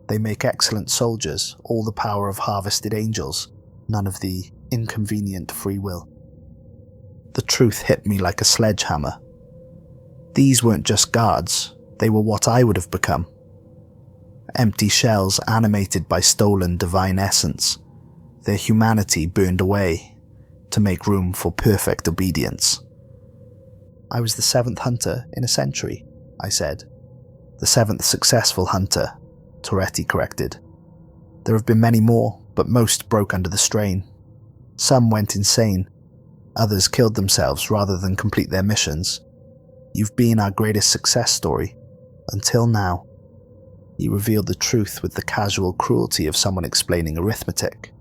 They make excellent soldiers, all the power of harvested angels, none of the inconvenient free will. The truth hit me like a sledgehammer. These weren't just guards, they were what I would have become. Empty shells animated by stolen divine essence, their humanity burned away to make room for perfect obedience. I was the 7th hunter in a century, I said. The 7th successful hunter, Torretti corrected. There have been many more, but most broke under the strain. Some went insane. Others killed themselves rather than complete their missions. You've been our greatest success story, until now. He revealed the truth with the casual cruelty of someone explaining arithmetic.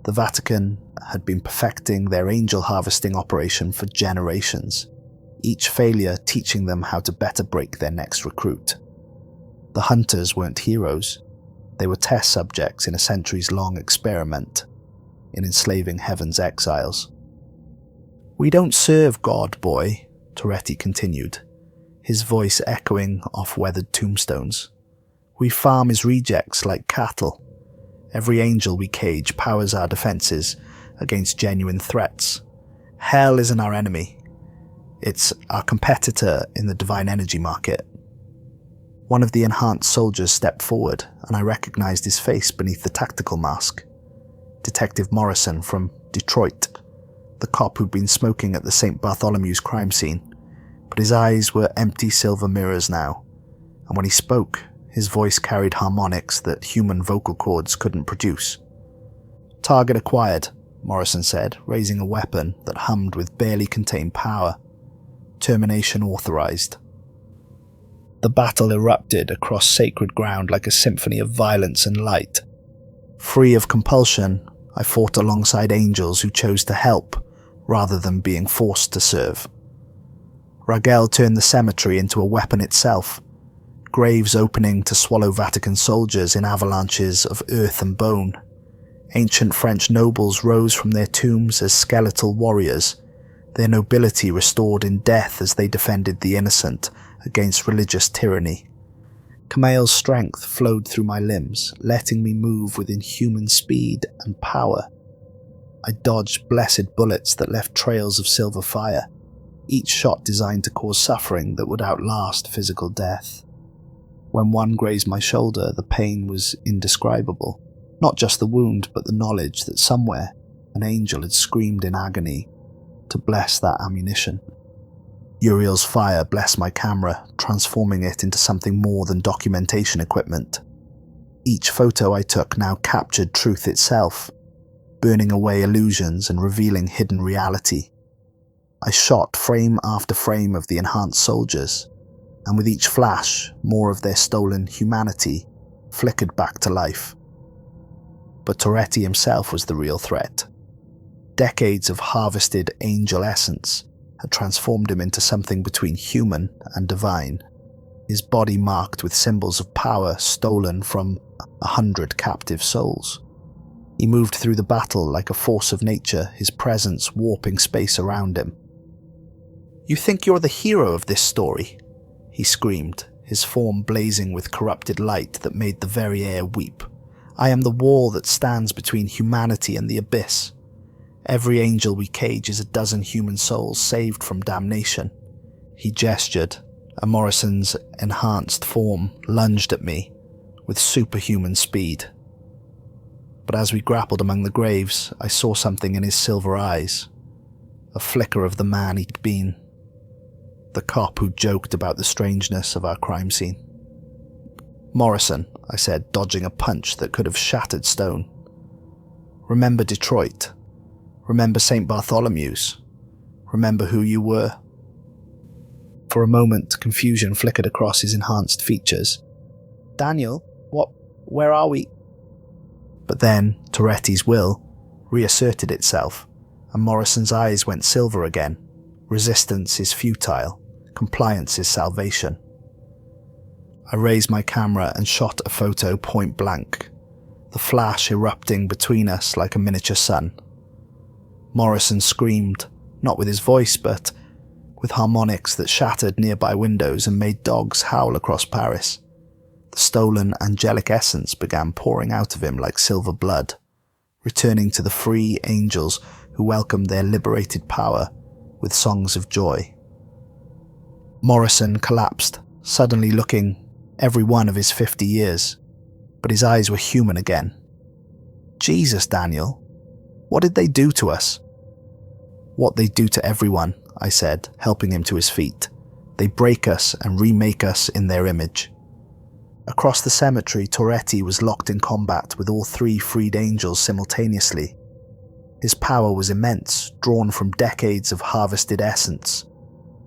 The Vatican had been perfecting their angel harvesting operation for generations, each failure teaching them how to better break their next recruit. The hunters weren't heroes. They were test subjects in a centuries-long experiment in enslaving heaven's exiles. We don't serve God, boy, Torretti continued, his voice echoing off weathered tombstones. We farm his rejects like cattle. Every angel we cage powers our defenses against genuine threats. Hell isn't our enemy. It's our competitor in the divine energy market. One of the enhanced soldiers stepped forward, and I recognized his face beneath the tactical mask. Detective Morrison from Detroit, the cop who'd been smoking at the St. Bartholomew's crime scene, but his eyes were empty silver mirrors now, and when he spoke, his voice carried harmonics that human vocal cords couldn't produce. Target acquired, Morrison said, raising a weapon that hummed with barely contained power. Termination authorized. The battle erupted across sacred ground like a symphony of violence and light. Free of compulsion, I fought alongside angels who chose to help rather than being forced to serve. Raguel turned the cemetery into a weapon itself, graves opening to swallow Vatican soldiers in avalanches of earth and bone. Ancient French nobles rose from their tombs as skeletal warriors, their nobility restored in death as they defended the innocent against religious tyranny. Camael's strength flowed through my limbs, letting me move with inhuman speed and power. I dodged blessed bullets that left trails of silver fire, each shot designed to cause suffering that would outlast physical death. When one grazed my shoulder, the pain was indescribable. Not just the wound, but the knowledge that somewhere an angel had screamed in agony to bless that ammunition. Uriel's fire blessed my camera, transforming it into something more than documentation equipment. Each photo I took now captured truth itself, burning away illusions and revealing hidden reality. I shot frame after frame of the enhanced soldiers, and with each flash, more of their stolen humanity flickered back to life. But Toretti himself was the real threat. Decades of harvested angel essence had transformed him into something between human and divine, his body marked with symbols of power stolen from 100 captive souls. He moved through the battle like a force of nature, his presence warping space around him. "You think you're the hero of this story?" he screamed, his form blazing with corrupted light that made the very air weep. "I am the wall that stands between humanity and the abyss. Every angel we cage is a dozen human souls saved from damnation." He gestured, and Morrison's enhanced form lunged at me with superhuman speed. But as we grappled among the graves, I saw something in his silver eyes, a flicker of the man he'd been, the cop who joked about the strangeness of our crime scene. "Morrison," I said, dodging a punch that could have shattered stone. "Remember Detroit. Remember St. Bartholomew's. Remember who you were." For a moment, confusion flickered across his enhanced features. "Daniel, where are we?" But then, Toretti's will reasserted itself, and Morrison's eyes went silver again. Resistance is futile. Compliance is salvation. I raised my camera and shot a photo point blank, the flash erupting between us like a miniature sun. Morrison screamed, not with his voice, but with harmonics that shattered nearby windows and made dogs howl across Paris. The stolen angelic essence began pouring out of him like silver blood, returning to the free angels who welcomed their liberated power with songs of joy. Morrison collapsed, suddenly looking every one of his 50 years, but his eyes were human again. "Jesus, Daniel, what did they do to us?" "What they do to everyone," I said, helping him to his feet. "They break us and remake us in their image." Across the cemetery, Toretti was locked in combat with all three freed angels simultaneously. His power was immense, drawn from decades of harvested essence,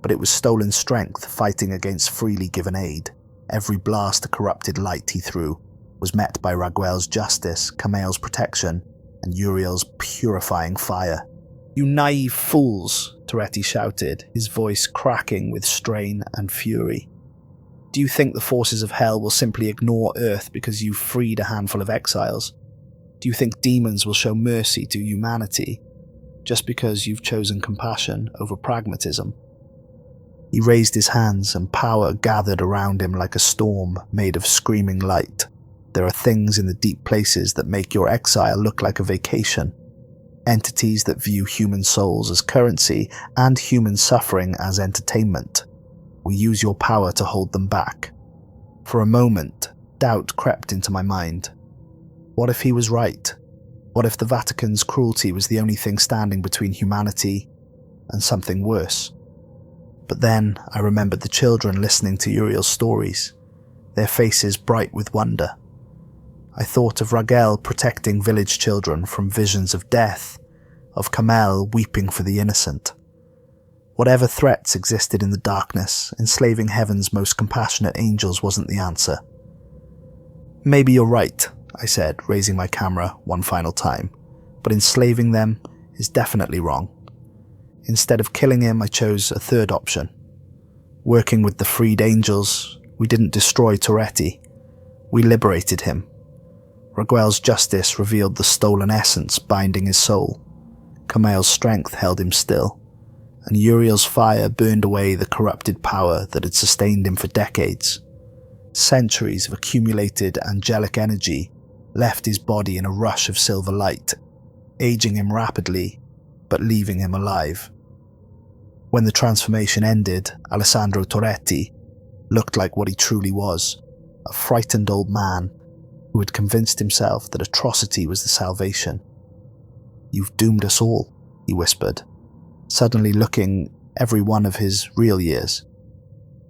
but it was stolen strength fighting against freely given aid. Every blast of corrupted light he threw was met by Raguel's justice, Camael's protection, and Uriel's purifying fire. "You naive fools," Toretti shouted, his voice cracking with strain and fury. "Do you think the forces of hell will simply ignore Earth because you've freed a handful of exiles? Do you think demons will show mercy to humanity just because you've chosen compassion over pragmatism?" He raised his hands and power gathered around him like a storm made of screaming light. "There are things in the deep places that make your exile look like a vacation. Entities that view human souls as currency and human suffering as entertainment. We use your power to hold them back." For a moment, doubt crept into my mind. What if he was right? What if the Vatican's cruelty was the only thing standing between humanity and something worse? But then I remembered the children listening to Uriel's stories, their faces bright with wonder. I thought of Raguel protecting village children from visions of death, of Camael weeping for the innocent. Whatever threats existed in the darkness, enslaving heaven's most compassionate angels wasn't the answer. "Maybe you're right," I said, raising my camera one final time, "but enslaving them is definitely wrong." Instead of killing him, I chose a third option. Working with the freed angels, we didn't destroy Toretti. We liberated him. Raguel's justice revealed the stolen essence binding his soul. Camael's strength held him still, and Uriel's fire burned away the corrupted power that had sustained him for decades. Centuries of accumulated angelic energy left his body in a rush of silver light, aging him rapidly, but leaving him alive. When the transformation ended, Alessandro Torretti looked like what he truly was, a frightened old man who had convinced himself that atrocity was the salvation. "You've doomed us all," he whispered, suddenly looking every one of his real years.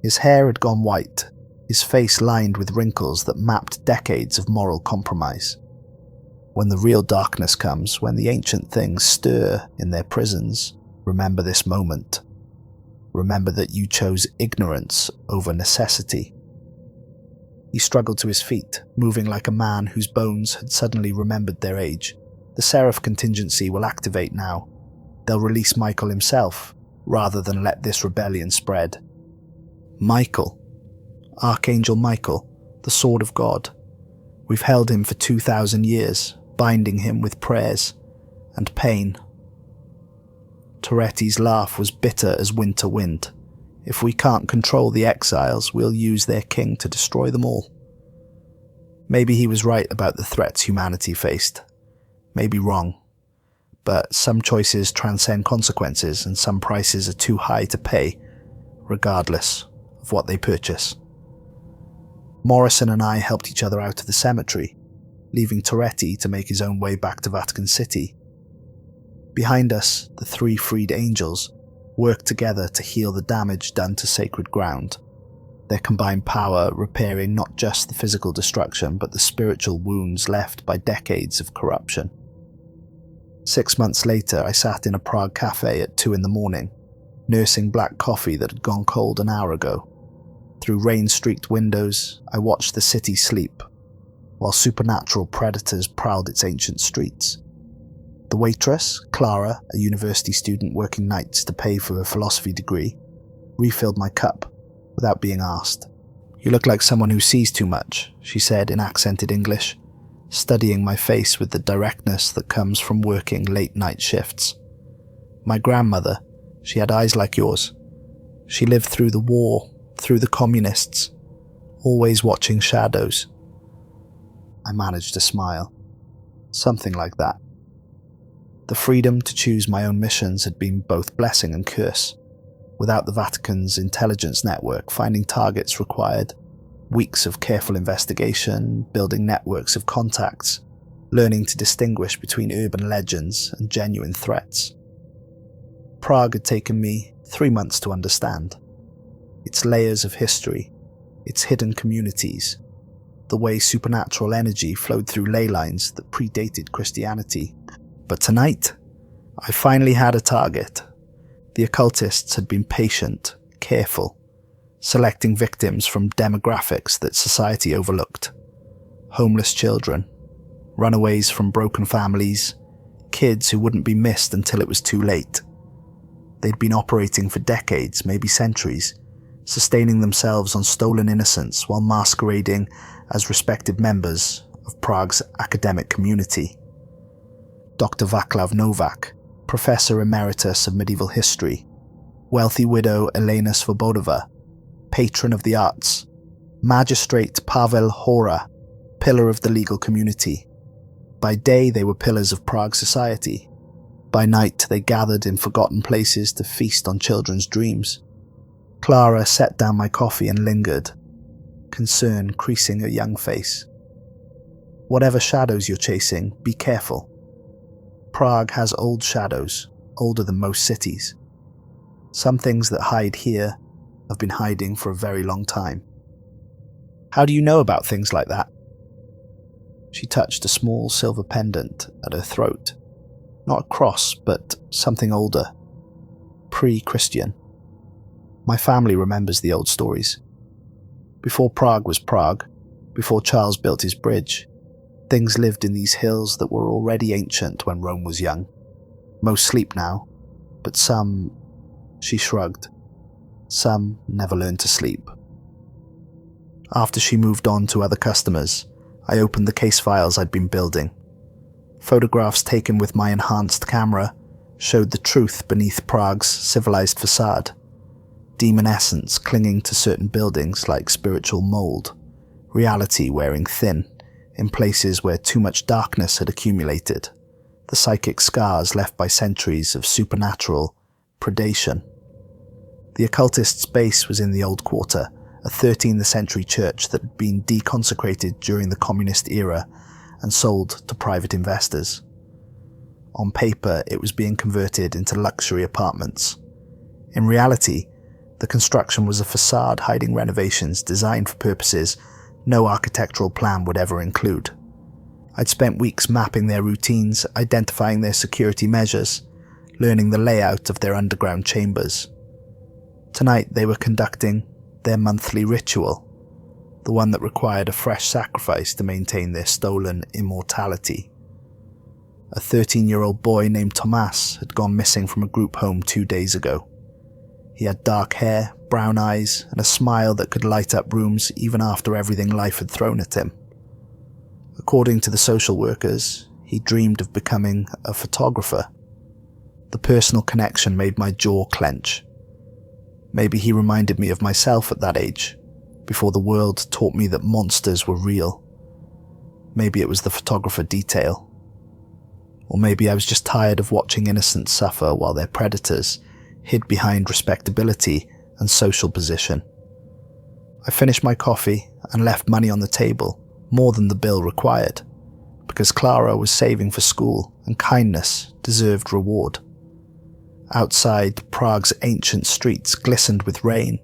His hair had gone white, his face lined with wrinkles that mapped decades of moral compromise. When the real darkness comes, when the ancient things stir in their prisons, remember this moment. Remember that you chose ignorance over necessity. He struggled to his feet, moving like a man whose bones had suddenly remembered their age. The serif contingency will activate now. They'll release Michael himself, rather than let this rebellion spread. Michael. Archangel Michael, the sword of God. We've held him for 2,000 years, binding him with prayers and pain. Torretti's laugh was bitter as winter wind. If we can't control the exiles, we'll use their king to destroy them all. Maybe he was right about the threats humanity faced. Maybe wrong. But some choices transcend consequences, and some prices are too high to pay, regardless of what they purchase. Morrison and I helped each other out of the cemetery, leaving Torretti to make his own way back to Vatican City. Behind us, the three freed angels worked together to heal the damage done to sacred ground, their combined power repairing not just the physical destruction but the spiritual wounds left by decades of corruption. 6 months later, I sat in a Prague cafe at 2 a.m, nursing black coffee that had gone cold an hour ago. Through rain-streaked windows, I watched the city sleep, while supernatural predators prowled its ancient streets. The waitress, Clara, a university student working nights to pay for her philosophy degree, refilled my cup without being asked. "You look like someone who sees too much," she said in accented English, studying my face with the directness that comes from working late-night shifts. "My grandmother, she had eyes like yours. She lived through the war, through the communists, always watching shadows." I managed to smile. Something like that. The freedom to choose my own missions had been both blessing and curse. Without the Vatican's intelligence network, finding targets required weeks of careful investigation, building networks of contacts, learning to distinguish between urban legends and genuine threats. Prague had taken me 3 months to understand. Its layers of history, its hidden communities, the way supernatural energy flowed through ley lines that predated Christianity. But tonight, I finally had a target. The occultists had been patient, careful, selecting victims from demographics that society overlooked. Homeless children, runaways from broken families, kids who wouldn't be missed until it was too late. They'd been operating for decades, maybe centuries, sustaining themselves on stolen innocence while masquerading as respected members of Prague's academic community. Dr. Vaclav Novak, Professor Emeritus of Medieval History, wealthy widow Elena Svobodova, patron of the arts, Magistrate Pavel Hora, pillar of the legal community. By day they were pillars of Prague society. By night they gathered in forgotten places to feast on children's dreams. Clara set down my coffee and lingered, concern creasing her young face. "Whatever shadows you're chasing, be careful. Prague has old shadows, older than most cities. Some things that hide here have been hiding for a very long time." "How do you know about things like that?" She touched a small silver pendant at her throat. Not a cross, but something older. Pre-Christian. My family remembers the old stories. Before Prague was Prague, before Charles built his bridge, things lived in these hills that were already ancient when Rome was young. Most sleep now, but some, she shrugged, some never learned to sleep. After she moved on to other customers, I opened the case files I'd been building. Photographs taken with my enhanced camera, showed the truth beneath Prague's civilized facade, demon essence clinging to certain buildings like spiritual mold, reality wearing thin in places where too much darkness had accumulated, the psychic scars left by centuries of supernatural predation. The occultist's base was in the Old Quarter, a 13th century church that had been deconsecrated during the communist era and sold to private investors. On paper, it was being converted into luxury apartments. In reality, the construction was a facade hiding renovations designed for purposes no architectural plan would ever include. I'd spent weeks mapping their routines, identifying their security measures, learning the layout of their underground chambers. Tonight they were conducting their monthly ritual, the one that required a fresh sacrifice to maintain their stolen immortality. A 13-year-old boy named Tomas had gone missing from a group home 2 days ago. He had dark hair, brown eyes, and a smile that could light up rooms even after everything life had thrown at him. According to the social workers, he dreamed of becoming a photographer. The personal connection made my jaw clench. Maybe he reminded me of myself at that age, before the world taught me that monsters were real. Maybe it was the photographer detail. Or maybe I was just tired of watching innocents suffer while their predators hid behind respectability and social position. I finished my coffee and left money on the table, more than the bill required, because Clara was saving for school and kindness deserved reward. Outside, Prague's ancient streets glistened with rain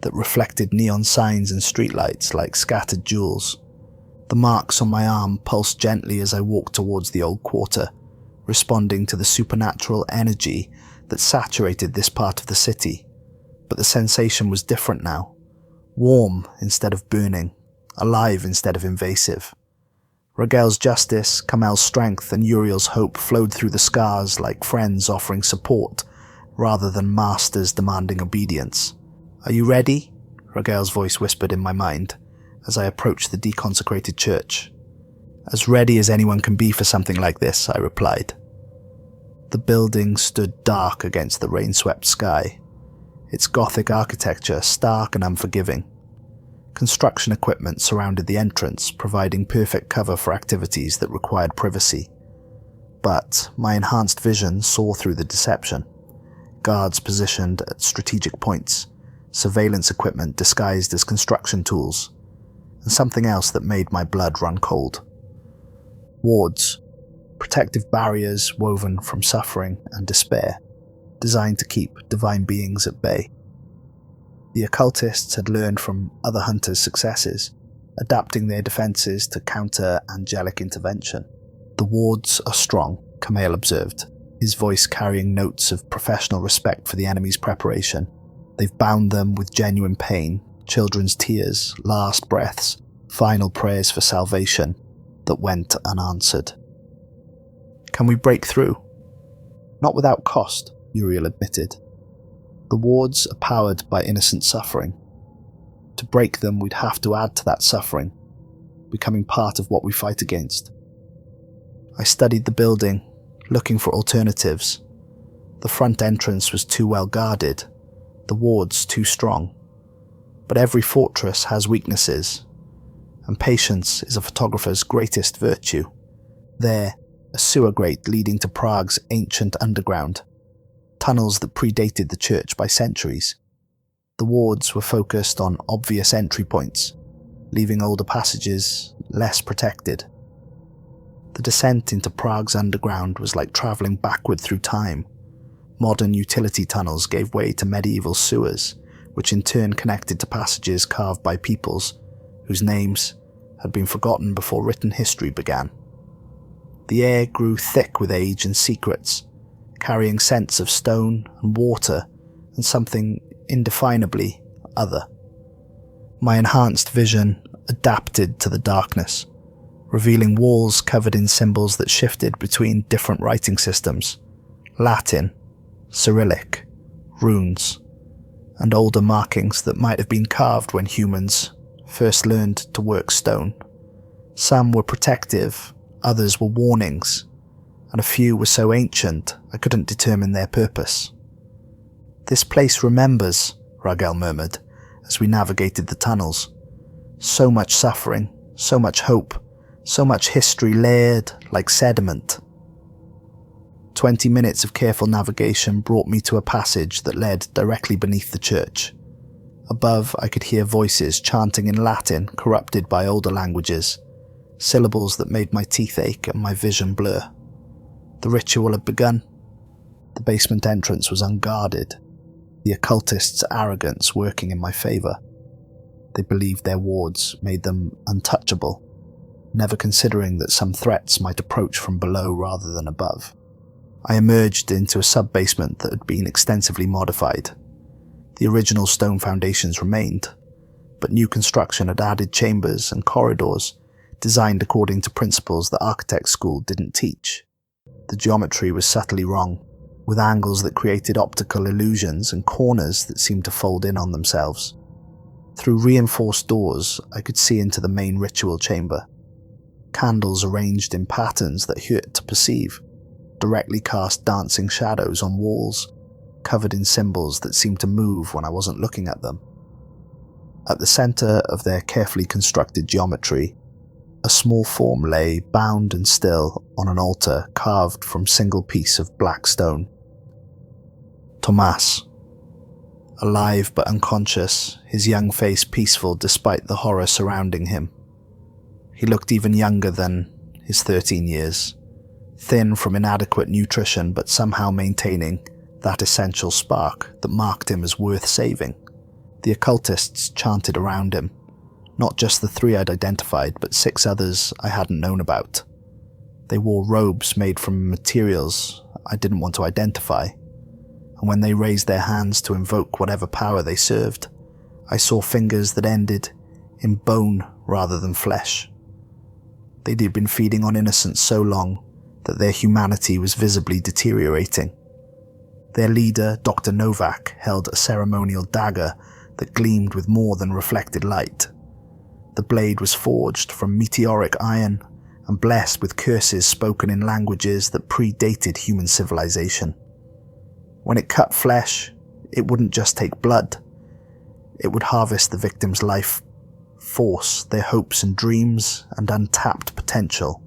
that reflected neon signs and streetlights like scattered jewels. The marks on my arm pulsed gently as I walked towards the Old Quarter, responding to the supernatural energy that saturated this part of the city. But the sensation was different now. Warm instead of burning, alive instead of invasive. Ragel's justice, Kamel's strength, and Uriel's hope flowed through the scars like friends offering support, rather than masters demanding obedience. "Are you ready?" Ragel's voice whispered in my mind, as I approached the deconsecrated church. "As ready as anyone can be for something like this," I replied. The building stood dark against the rain-swept sky, its Gothic architecture stark and unforgiving. Construction equipment surrounded the entrance, providing perfect cover for activities that required privacy. But my enhanced vision saw through the deception. Guards positioned at strategic points, surveillance equipment disguised as construction tools, and something else that made my blood run cold. Wards, protective barriers woven from suffering and despair, designed to keep divine beings at bay. The occultists had learned from other hunters' successes, adapting their defenses to counter angelic intervention. "The wards are strong," Kamel observed, his voice carrying notes of professional respect for the enemy's preparation. "They've bound them with genuine pain, children's tears, last breaths, final prayers for salvation that went unanswered." "Can we break through?" "Not without cost," Uriel admitted. "The wards are powered by innocent suffering. To break them, we'd have to add to that suffering, becoming part of what we fight against." I studied the building, looking for alternatives. The front entrance was too well guarded, the wards too strong. But every fortress has weaknesses, and patience is a photographer's greatest virtue. There, a sewer grate leading to Prague's ancient underground, tunnels that predated the church by centuries. The wards were focused on obvious entry points, leaving older passages less protected. The descent into Prague's underground was like travelling backward through time. Modern utility tunnels gave way to medieval sewers, which in turn connected to passages carved by peoples whose names had been forgotten before written history began. The air grew thick with age and secrets, carrying scents of stone and water and something indefinably other. My enhanced vision adapted to the darkness, revealing walls covered in symbols that shifted between different writing systems: Latin, Cyrillic, runes, and older markings that might have been carved when humans first learned to work stone. Some were protective, others were warnings, and a few were so ancient I couldn't determine their purpose. "This place remembers," Ragel murmured, as we navigated the tunnels. "So much suffering, so much hope, so much history layered like sediment." 20 minutes of careful navigation brought me to a passage that led directly beneath the church. Above, I could hear voices chanting in Latin corrupted by older languages, syllables that made my teeth ache and my vision blur. The ritual had begun. The basement entrance was unguarded, the occultists' arrogance working in my favour. They believed their wards made them untouchable, never considering that some threats might approach from below rather than above. I emerged into a sub-basement that had been extensively modified. The original stone foundations remained, but new construction had added chambers and corridors designed according to principles the architect school didn't teach. The geometry was subtly wrong, with angles that created optical illusions and corners that seemed to fold in on themselves. Through reinforced doors, I could see into the main ritual chamber. Candles arranged in patterns that hurt to perceive directly cast dancing shadows on walls, covered in symbols that seemed to move when I wasn't looking at them. At the centre of their carefully constructed geometry, a small form lay bound and still on an altar carved from a single piece of black stone. Tomas. Alive but unconscious, his young face peaceful despite the horror surrounding him. He looked even younger than his 13 years, thin from inadequate nutrition but somehow maintaining that essential spark that marked him as worth saving. The occultists chanted around him, not just the 3 I'd identified, but 6 others I hadn't known about. They wore robes made from materials I didn't want to identify, and when they raised their hands to invoke whatever power they served, I saw fingers that ended in bone rather than flesh. They'd been feeding on innocence so long that their humanity was visibly deteriorating. Their leader, Dr. Novak, held a ceremonial dagger that gleamed with more than reflected light. The blade was forged from meteoric iron and blessed with curses spoken in languages that predated human civilization. When it cut flesh, it wouldn't just take blood. It would harvest the victim's life force, their hopes and dreams, and untapped potential.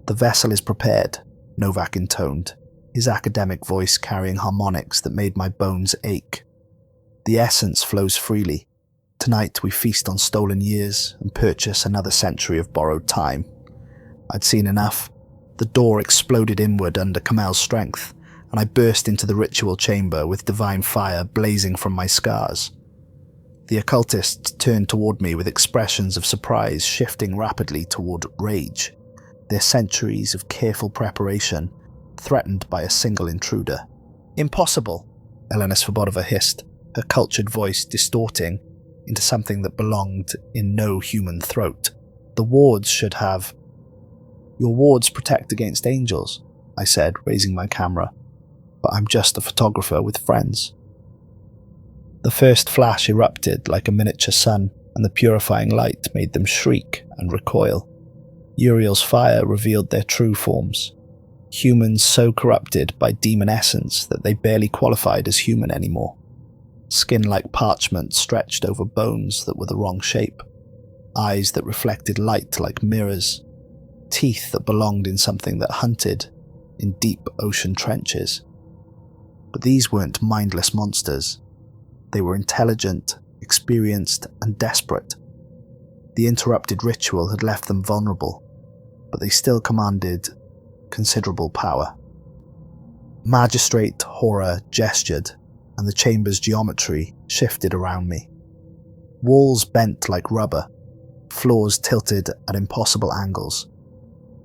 "The vessel is prepared," Novak intoned, his academic voice carrying harmonics that made my bones ache. "The essence flows freely. Tonight we feast on stolen years and purchase another century of borrowed time." I'd seen enough. The door exploded inward under Kamel's strength, and I burst into the ritual chamber with divine fire blazing from my scars. The occultists turned toward me with expressions of surprise shifting rapidly toward rage, their centuries of careful preparation threatened by a single intruder. "Impossible," Elena Svobodova hissed, her cultured voice distorting into something that belonged in no human throat. "The wards should have..." "Your wards protect against angels," I said, raising my camera. "But I'm just a photographer with friends." The first flash erupted like a miniature sun, and the purifying light made them shriek and recoil. Uriel's fire revealed their true forms. Humans so corrupted by demon essence that they barely qualified as human anymore. Skin like parchment stretched over bones that were the wrong shape. Eyes that reflected light like mirrors. Teeth that belonged in something that hunted in deep ocean trenches. But these weren't mindless monsters. They were intelligent, experienced, and desperate. The interrupted ritual had left them vulnerable, but they still commanded considerable power. Magistrate horror gestured, and the chamber's geometry shifted around me. Walls bent like rubber, floors tilted at impossible angles,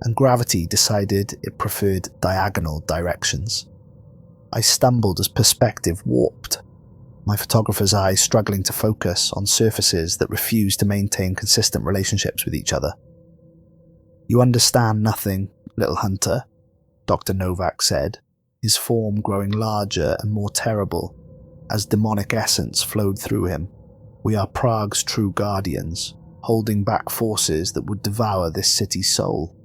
and gravity decided it preferred diagonal directions. I stumbled as perspective warped, my photographer's eyes struggling to focus on surfaces that refused to maintain consistent relationships with each other. "You understand nothing, little hunter," Dr. Novak said, his form growing larger and more terrible as demonic essence flowed through him. "We are Prague's true guardians, holding back forces that would devour this city's soul.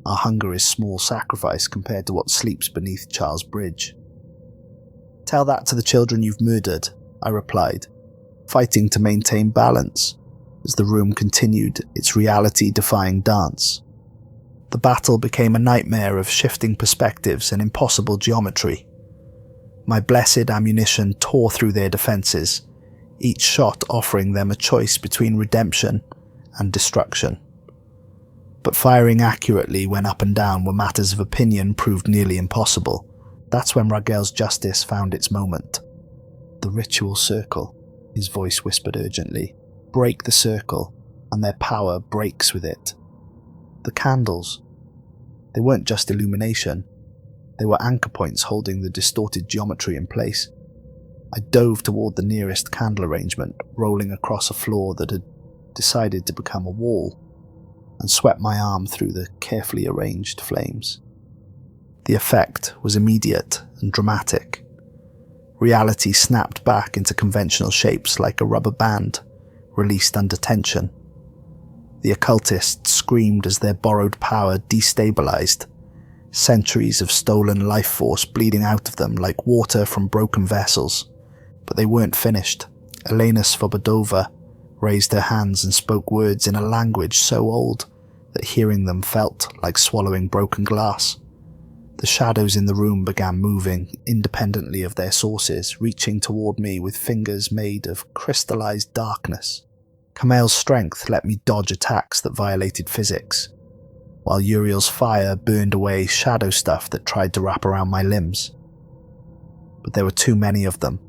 Our hunger is small sacrifice compared to what sleeps beneath Charles Bridge. Tell that to the children you've murdered, I replied, fighting to maintain balance as the room continued its reality-defying dance. The battle became a nightmare of shifting perspectives and impossible geometry. My blessed ammunition tore through their defences, each shot offering them a choice between redemption and destruction. But firing accurately when up and down were matters of opinion proved nearly impossible. That's when Raguel's justice found its moment. The ritual circle, his voice whispered urgently. Break the circle, and their power breaks with it. The candles. They weren't just illumination. They were anchor points holding the distorted geometry in place. I dove toward the nearest candle arrangement, rolling across a floor that had decided to become a wall, and swept my arm through the carefully arranged flames. The effect was immediate and dramatic. Reality snapped back into conventional shapes like a rubber band, released under tension. The occultists screamed as their borrowed power destabilized, centuries of stolen life force bleeding out of them like water from broken vessels. But they weren't finished. Elena Svobodova raised her hands and spoke words in a language so old that hearing them felt like swallowing broken glass. The shadows in the room began moving independently of their sources, reaching toward me with fingers made of crystallized darkness. Kamel's strength let me dodge attacks that violated physics, while Uriel's fire burned away shadow stuff that tried to wrap around my limbs. But there were too many of them,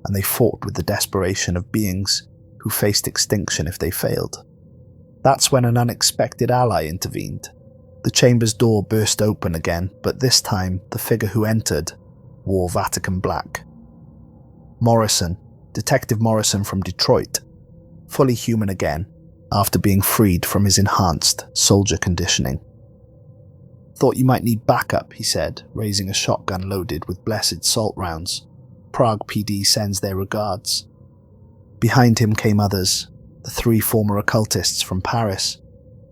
and they fought with the desperation of beings who faced extinction if they failed. That's when an unexpected ally intervened. The chamber's door burst open again, but this time the figure who entered wore Vatican black. Morrison, Detective Morrison from Detroit, fully human again after being freed from his enhanced soldier conditioning. Thought you might need backup, he said, raising a shotgun loaded with blessed salt rounds. Prague PD sends their regards. Behind him came others, the 3 former occultists from Paris,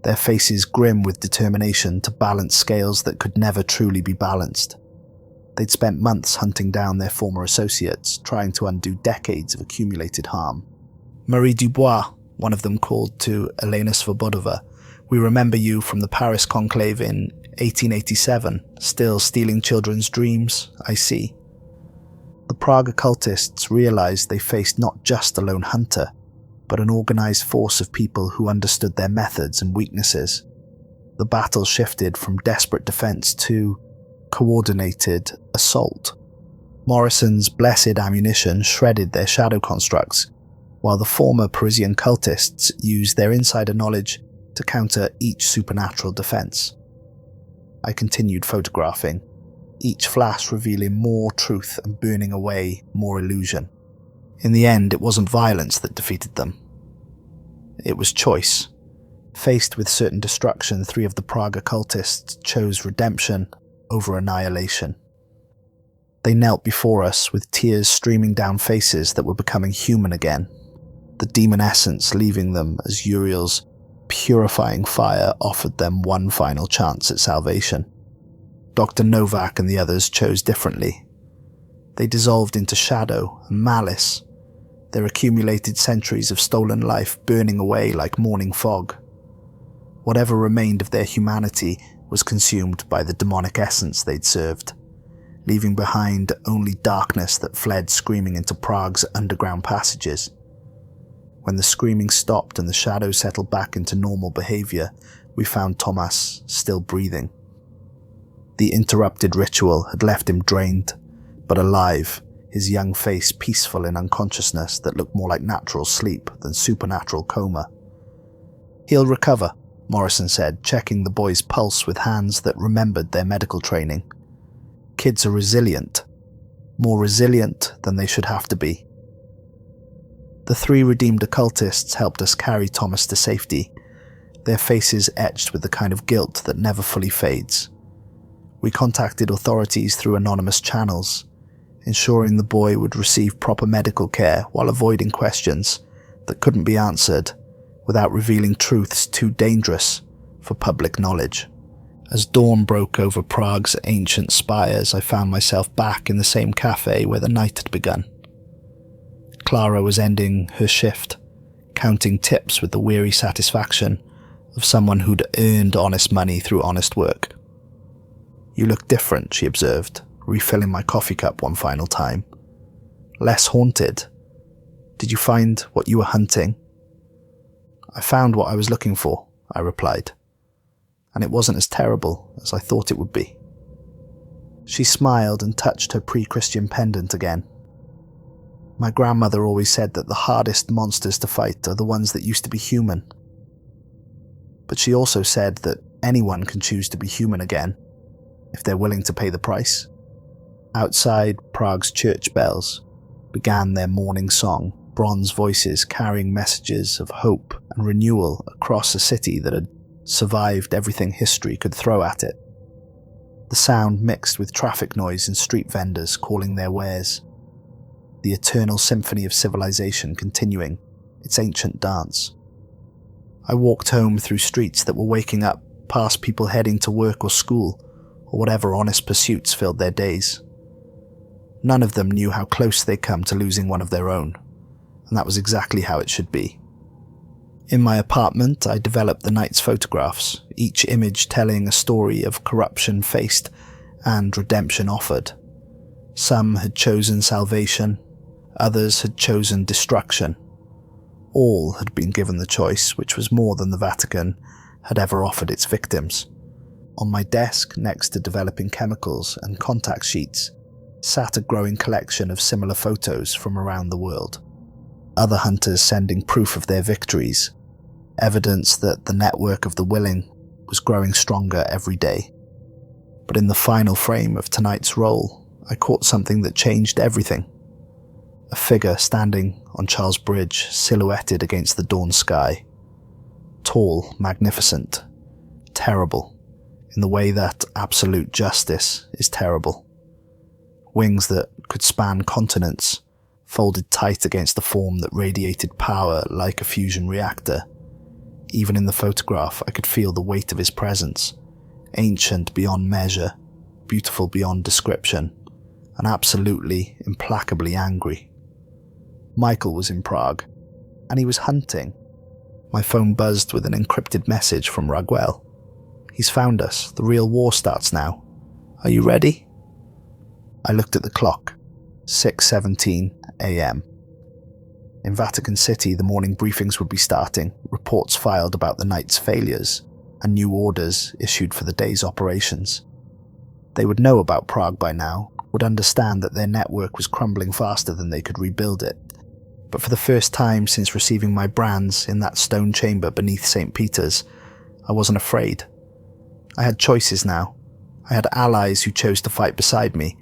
their faces grim with determination to balance scales that could never truly be balanced. They'd spent months hunting down their former associates, trying to undo decades of accumulated harm. Marie Dubois, one of them called to Elena Svobodova, we remember you from the Paris conclave in 1887, still stealing children's dreams, I see. The Prague occultists realized they faced not just a lone hunter, but an organized force of people who understood their methods and weaknesses. The battle shifted from desperate defense to coordinated assault. Morrison's blessed ammunition shredded their shadow constructs, while the former Parisian cultists used their insider knowledge to counter each supernatural defense. I continued photographing, each flash revealing more truth and burning away more illusion. In the end, it wasn't violence that defeated them. It was choice. Faced with certain destruction, 3 of the Prague occultists chose redemption over annihilation. They knelt before us with tears streaming down faces that were becoming human again, the demon essence leaving them as Uriel's purifying fire offered them one final chance at salvation. Dr. Novak and the others chose differently. They dissolved into shadow and malice, their accumulated centuries of stolen life burning away like morning fog. Whatever remained of their humanity was consumed by the demonic essence they'd served, leaving behind only darkness that fled screaming into Prague's underground passages. When the screaming stopped and the shadows settled back into normal behavior, we found Thomas still breathing. The interrupted ritual had left him drained, but alive, his young face peaceful in unconsciousness that looked more like natural sleep than supernatural coma. "He'll recover," Morrison said, checking the boy's pulse with hands that remembered their medical training. "Kids are resilient. More resilient than they should have to be." The 3 redeemed occultists helped us carry Thomas to safety, their faces etched with the kind of guilt that never fully fades. We contacted authorities through anonymous channels, ensuring the boy would receive proper medical care while avoiding questions that couldn't be answered without revealing truths too dangerous for public knowledge. As dawn broke over Prague's ancient spires, I found myself back in the same cafe where the night had begun. Clara was ending her shift, counting tips with the weary satisfaction of someone who'd earned honest money through honest work. "You look different," she observed, refilling my coffee cup one final time. "Less haunted. Did you find what you were hunting?" "I found what I was looking for," I replied. "And it wasn't as terrible as I thought it would be." She smiled and touched her pre-Christian pendant again. "My grandmother always said that the hardest monsters to fight are the ones that used to be human. But she also said that anyone can choose to be human again, if they're willing to pay the price." Outside Prague's church bells began their morning song, bronze voices carrying messages of hope and renewal across a city that had survived everything history could throw at it. The sound mixed with traffic noise and street vendors calling their wares. The eternal symphony of civilization continuing its ancient dance. I walked home through streets that were waking up, past people heading to work or school, or whatever honest pursuits filled their days. None of them knew how close they'd come to losing one of their own, and that was exactly how it should be. In my apartment, I developed the night's photographs, each image telling a story of corruption faced and redemption offered. Some had chosen salvation, others had chosen destruction. All had been given the choice, which was more than the Vatican had ever offered its victims. On my desk, next to developing chemicals and contact sheets, sat a growing collection of similar photos from around the world. Other hunters sending proof of their victories, evidence that the network of the willing was growing stronger every day. But in the final frame of tonight's roll, I caught something that changed everything. A figure standing on Charles Bridge, silhouetted against the dawn sky. Tall, magnificent, terrible, in the way that absolute justice is terrible. Wings that could span continents, folded tight against the form that radiated power like a fusion reactor. Even in the photograph, I could feel the weight of his presence, ancient beyond measure, beautiful beyond description, and absolutely, implacably angry. Michael was in Prague, and he was hunting. My phone buzzed with an encrypted message from Raguel. "He's found us. The real war starts now. Are you ready?" I looked at the clock. 6:17 a.m. In Vatican City, the morning briefings would be starting, reports filed about the night's failures, and new orders issued for the day's operations. They would know about Prague by now, would understand that their network was crumbling faster than they could rebuild it. But for the first time since receiving my brands in that stone chamber beneath St. Peter's, I wasn't afraid. I had choices now. I had allies who chose to fight beside me,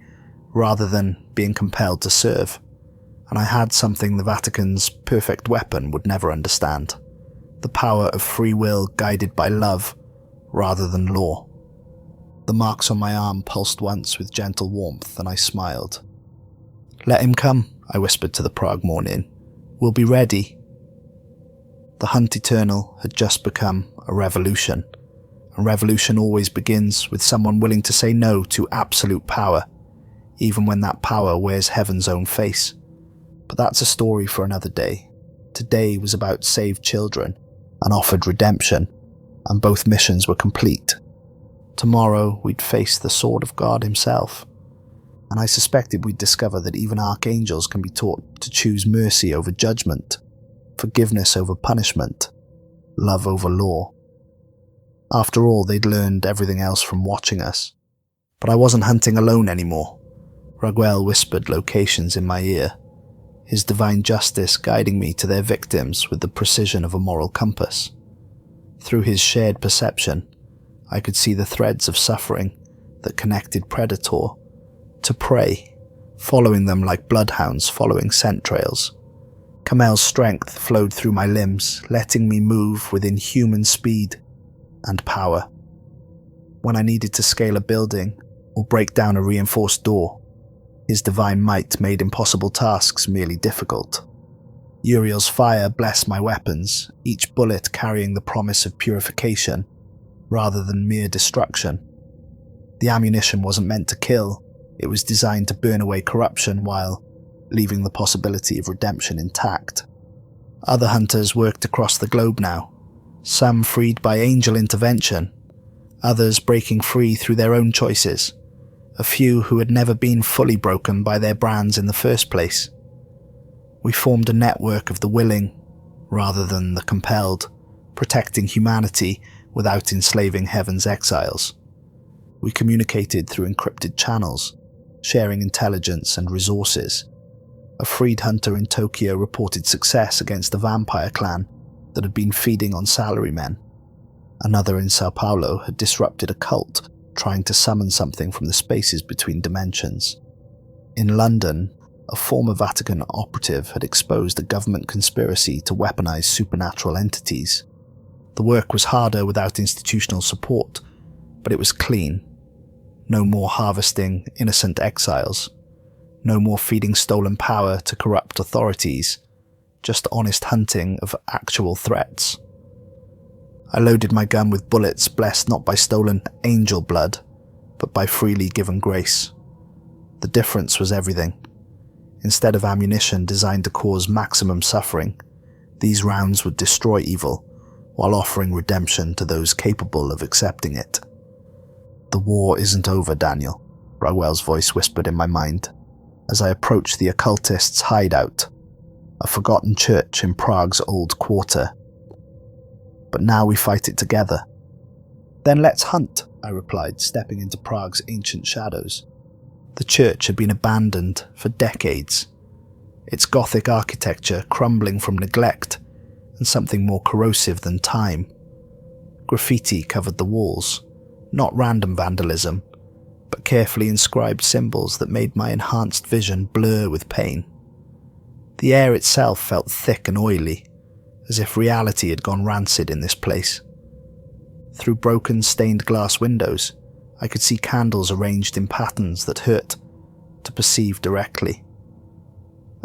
rather than being compelled to serve. And I had something the Vatican's perfect weapon would never understand. The power of free will guided by love, rather than law. The marks on my arm pulsed once with gentle warmth, and I smiled. "Let him come," I whispered to the Prague morning. "We'll be ready." The hunt eternal had just become a revolution. And revolution always begins with someone willing to say no to absolute power, even when that power wears heaven's own face. But that's a story for another day. Today was about saved children and offered redemption, and both missions were complete. Tomorrow we'd face the sword of God himself, and I suspected we'd discover that even archangels can be taught to choose mercy over judgment, forgiveness over punishment, love over law. After all, they'd learned everything else from watching us. But I wasn't hunting alone anymore. Raguel whispered locations in my ear, his divine justice guiding me to their victims with the precision of a moral compass. Through his shared perception, I could see the threads of suffering that connected predator to prey, following them like bloodhounds following scent trails. Kamel's strength flowed through my limbs, letting me move with inhuman speed and power. When I needed to scale a building or break down a reinforced door, his divine might made impossible tasks merely difficult. Uriel's fire blessed my weapons, each bullet carrying the promise of purification, rather than mere destruction. The ammunition wasn't meant to kill, it was designed to burn away corruption while leaving the possibility of redemption intact. Other hunters worked across the globe now, some freed by angel intervention, others breaking free through their own choices, a few who had never been fully broken by their brands in the first place. We formed a network of the willing, rather than the compelled, protecting humanity without enslaving heaven's exiles. We communicated through encrypted channels, sharing intelligence and resources. A freed hunter in Tokyo reported success against a vampire clan that had been feeding on salarymen. Another in Sao Paulo had disrupted a cult trying to summon something from the spaces between dimensions. In London, a former Vatican operative had exposed a government conspiracy to weaponize supernatural entities. The work was harder without institutional support, but it was clean. No more harvesting innocent exiles. No more feeding stolen power to corrupt authorities. Just honest hunting of actual threats. I loaded my gun with bullets blessed not by stolen angel blood, but by freely given grace. The difference was everything. Instead of ammunition designed to cause maximum suffering, these rounds would destroy evil, while offering redemption to those capable of accepting it. "The war isn't over, Daniel," Brugwell's voice whispered in my mind, as I approached the occultist's hideout, a forgotten church in Prague's old quarter. "But now we fight it together." "Then let's hunt," I replied, stepping into Prague's ancient shadows. The church had been abandoned for decades, its Gothic architecture crumbling from neglect and something more corrosive than time. Graffiti covered the walls, not random vandalism, but carefully inscribed symbols that made my enhanced vision blur with pain. The air itself felt thick and oily, as if reality had gone rancid in this place. Through broken stained glass windows, I could see candles arranged in patterns that hurt to perceive directly.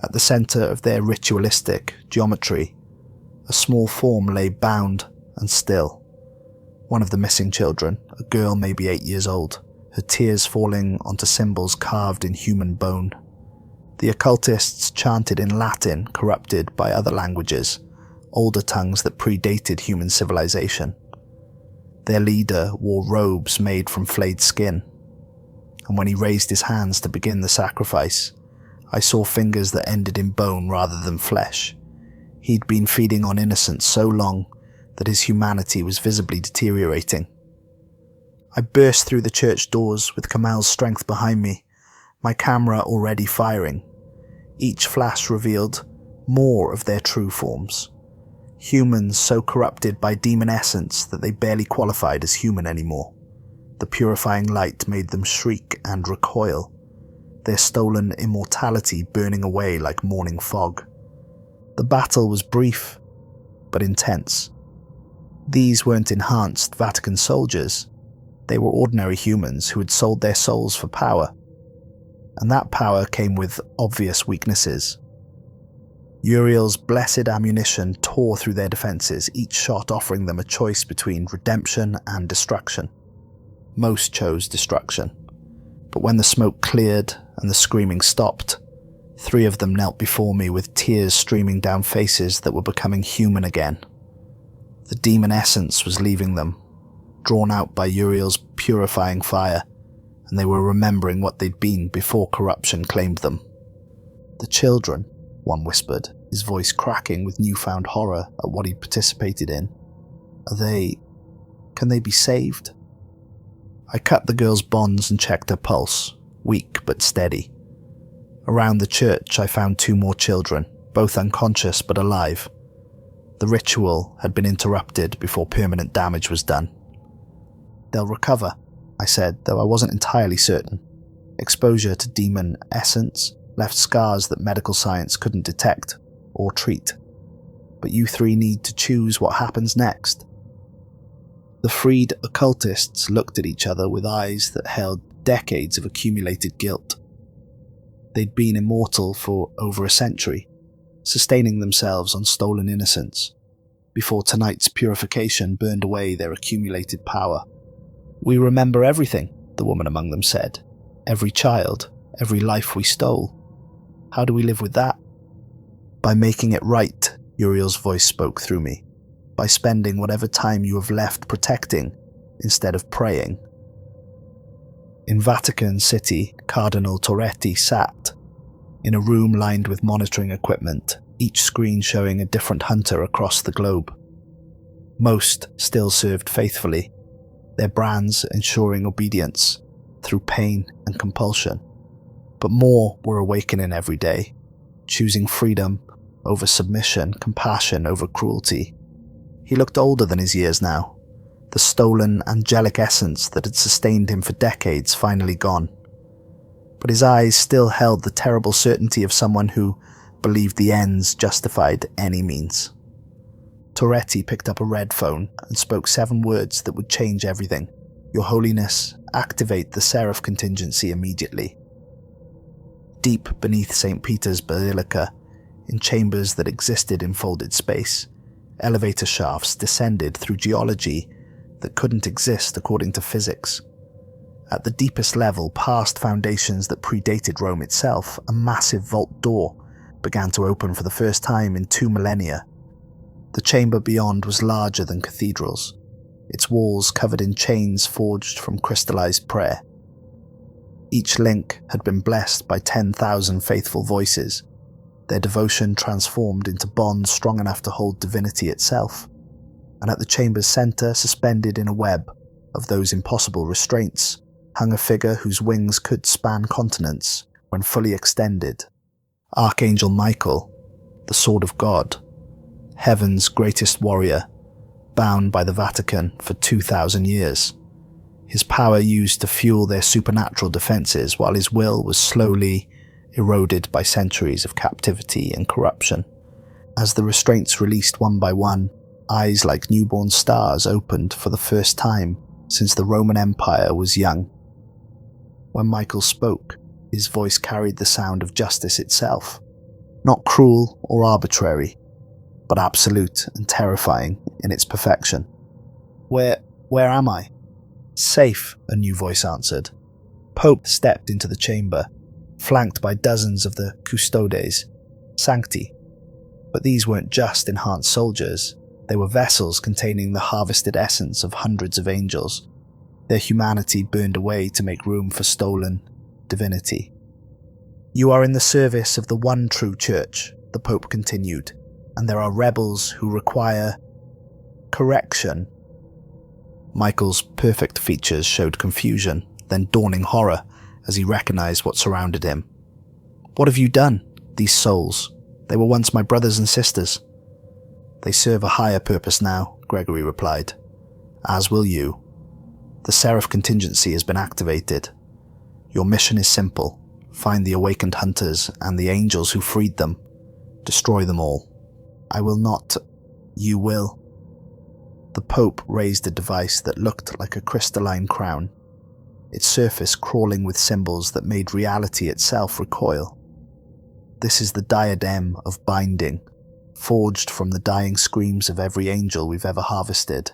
At the center of their ritualistic geometry, a small form lay bound and still. One of the missing children, a girl maybe 8 years old, her tears falling onto symbols carved in human bone. The occultists chanted in Latin corrupted by other languages, older tongues that predated human civilization. Their leader wore robes made from flayed skin, and when he raised his hands to begin the sacrifice, I saw fingers that ended in bone rather than flesh. He'd been feeding on innocence so long that his humanity was visibly deteriorating. I burst through the church doors with Kamal's strength behind me, my camera already firing. Each flash revealed more of their true forms. Humans so corrupted by demon essence that they barely qualified as human anymore. The purifying light made them shriek and recoil, their stolen immortality burning away like morning fog. The battle was brief, but intense. These weren't enhanced Vatican soldiers. They were ordinary humans who had sold their souls for power. And that power came with obvious weaknesses. Uriel's blessed ammunition tore through their defenses, each shot offering them a choice between redemption and destruction. Most chose destruction. But when the smoke cleared and the screaming stopped, 3 of them knelt before me with tears streaming down faces that were becoming human again. The demon essence was leaving them, drawn out by Uriel's purifying fire, and they were remembering what they'd been before corruption claimed them. "The children," one whispered, his voice cracking with newfound horror at what he'd participated in. Can they be saved?" I cut the girl's bonds and checked her pulse, weak but steady. Around the church I found 2 more children, both unconscious but alive. The ritual had been interrupted before permanent damage was done. "They'll recover," I said, though I wasn't entirely certain. Exposure to demon essence left scars that medical science couldn't detect or treat. But you 3 need to choose what happens next. The freed occultists looked at each other with eyes that held decades of accumulated guilt. They'd been immortal for over a century, sustaining themselves on stolen innocence, before tonight's purification burned away their accumulated power. "We remember everything," the woman among them said. "Every child, every life we stole. How do we live with that?" "By making it right," Uriel's voice spoke through me. "By spending whatever time you have left protecting instead of praying." In Vatican City, Cardinal Torretti sat in a room lined with monitoring equipment, each screen showing a different hunter across the globe. Most still served faithfully, their brands ensuring obedience through pain and compulsion. But more were awakening every day, choosing freedom over submission, compassion over cruelty. He looked older than his years now, the stolen angelic essence that had sustained him for decades finally gone. But his eyes still held the terrible certainty of someone who believed the ends justified any means. Torretti picked up a red phone and spoke 7 words that would change everything. "Your Holiness, activate the serif contingency immediately." Deep beneath St. Peter's Basilica, in chambers that existed in folded space, elevator shafts descended through geology that couldn't exist according to physics. At the deepest level, past foundations that predated Rome itself, a massive vault door began to open for the first time in 2 millennia. The chamber beyond was larger than cathedrals, its walls covered in chains forged from crystallized prayer. Each link had been blessed by 10,000 faithful voices, their devotion transformed into bonds strong enough to hold divinity itself. And at the chamber's center, suspended in a web of those impossible restraints, hung a figure whose wings could span continents when fully extended. Archangel Michael, the Sword of God, heaven's greatest warrior, bound by the Vatican for 2,000 years. His power used to fuel their supernatural defenses, while his will was slowly eroded by centuries of captivity and corruption. As the restraints released one by one, eyes like newborn stars opened for the first time since the Roman Empire was young. When Michael spoke, his voice carried the sound of justice itself, not cruel or arbitrary, but absolute and terrifying in its perfection. Where am I?" "Safe," a new voice answered. Pope stepped into the chamber, flanked by dozens of the custodes, sancti. But these weren't just enhanced soldiers, they were vessels containing the harvested essence of hundreds of angels, their humanity burned away to make room for stolen divinity. "You are in the service of the one true church," the Pope continued, "and there are rebels who require correction." Michael's perfect features showed confusion, then dawning horror as he recognized what surrounded him. "What have you done? These souls, they were once my brothers and sisters." "They serve a higher purpose now," Gregory replied. "As will you. The serif contingency has been activated. Your mission is simple. Find the awakened hunters and the angels who freed them. Destroy them all." "I will not." "You will." The Pope raised a device that looked like a crystalline crown, its surface crawling with symbols that made reality itself recoil. "This is the diadem of binding, forged from the dying screams of every angel we've ever harvested.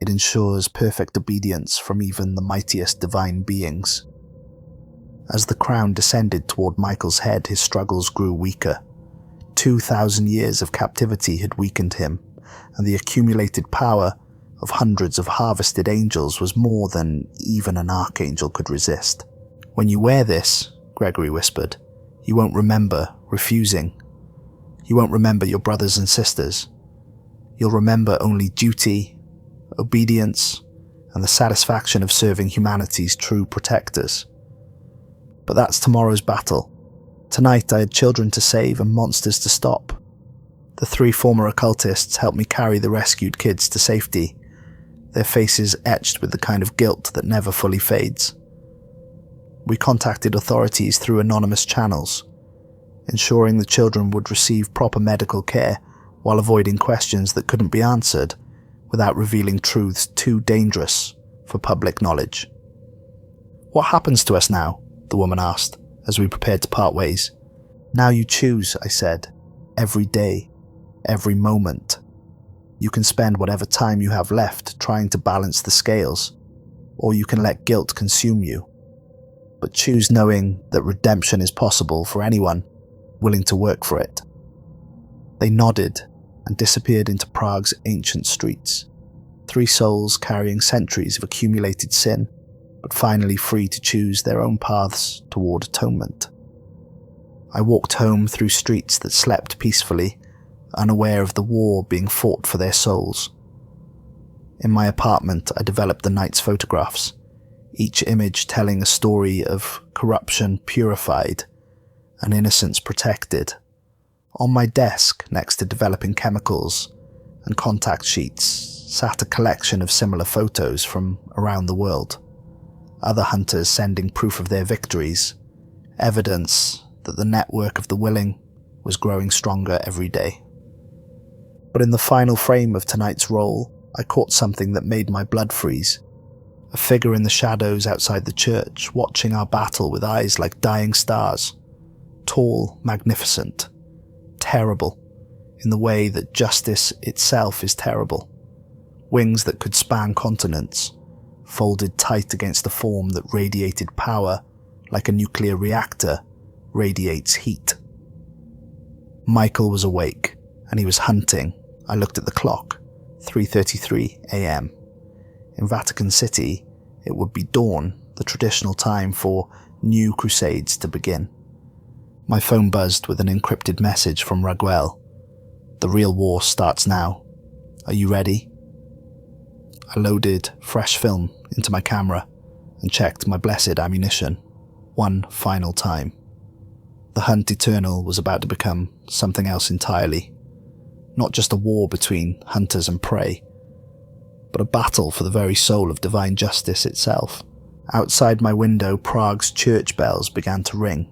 It ensures perfect obedience from even the mightiest divine beings." As the crown descended toward Michael's head, his struggles grew weaker. 2,000 years of captivity had weakened him, and the accumulated power of hundreds of harvested angels was more than even an archangel could resist. "When you wear this," Gregory whispered, "you won't remember refusing. You won't remember your brothers and sisters. You'll remember only duty, obedience, and the satisfaction of serving humanity's true protectors. But that's tomorrow's battle. Tonight I had children to save and monsters to stop. The 3 former occultists helped me carry the rescued kids to safety, their faces etched with the kind of guilt that never fully fades. We contacted authorities through anonymous channels, ensuring the children would receive proper medical care while avoiding questions that couldn't be answered without revealing truths too dangerous for public knowledge. "What happens to us now?" the woman asked, as we prepared to part ways. "Now you choose," I said. "Every day, every moment." You can spend whatever time you have left trying to balance the scales, or you can let guilt consume you. But choose knowing that redemption is possible for anyone willing to work for it. They nodded and disappeared into Prague's ancient streets, 3 souls carrying centuries of accumulated sin, but finally free to choose their own paths toward atonement. I walked home through streets that slept peacefully, unaware of the war being fought for their souls. In my apartment, I developed the night's photographs, each image telling a story of corruption purified and innocence protected. On my desk, next to developing chemicals and contact sheets, sat a collection of similar photos from around the world. Other hunters sending proof of their victories, evidence that the network of the willing was growing stronger every day. But in the final frame of tonight's roll, I caught something that made my blood freeze. A figure in the shadows outside the church, watching our battle with eyes like dying stars. Tall, magnificent, terrible, in the way that justice itself is terrible. Wings that could span continents, folded tight against a form that radiated power like a nuclear reactor radiates heat. Michael was awake, and he was hunting. I looked at the clock, 3:33 a.m. In Vatican City, it would be dawn, the traditional time for new crusades to begin. My phone buzzed with an encrypted message from Raguel. The real war starts now. Are you ready? I loaded fresh film into my camera and checked my blessed ammunition, one final time. The hunt eternal was about to become something else entirely. Not just a war between hunters and prey, but a battle for the very soul of divine justice itself. Outside my window, Prague's church bells began to ring,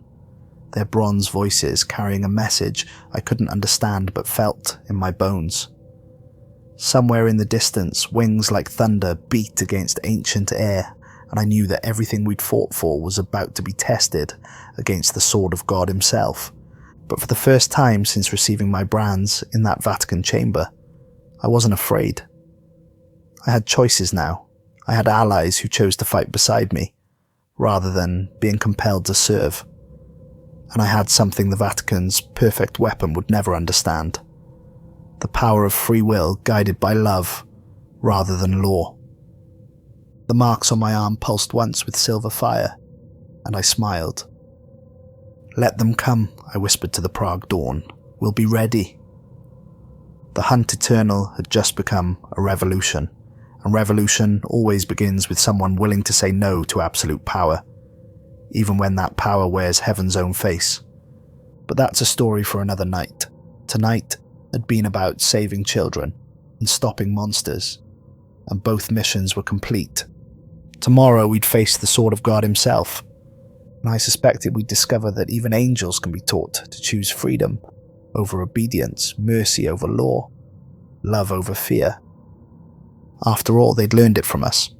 their bronze voices carrying a message I couldn't understand but felt in my bones. Somewhere in the distance, wings like thunder beat against ancient air, and I knew that everything we'd fought for was about to be tested against the sword of God himself. But for the first time since receiving my brands in that Vatican chamber, I wasn't afraid. I had choices now. I had allies who chose to fight beside me, rather than being compelled to serve. And I had something the Vatican's perfect weapon would never understand. The power of free will guided by love, rather than law. The marks on my arm pulsed once with silver fire, and I smiled. "Let them come," I whispered to the Prague dawn. "We'll be ready." The hunt eternal had just become a revolution, and revolution always begins with someone willing to say no to absolute power, even when that power wears heaven's own face. But that's a story for another night. Tonight had been about saving children and stopping monsters, and both missions were complete. Tomorrow we'd face the sword of God himself, and I suspected we'd discover that even angels can be taught to choose freedom over obedience, mercy over law, love over fear. After all, they'd learned it from us.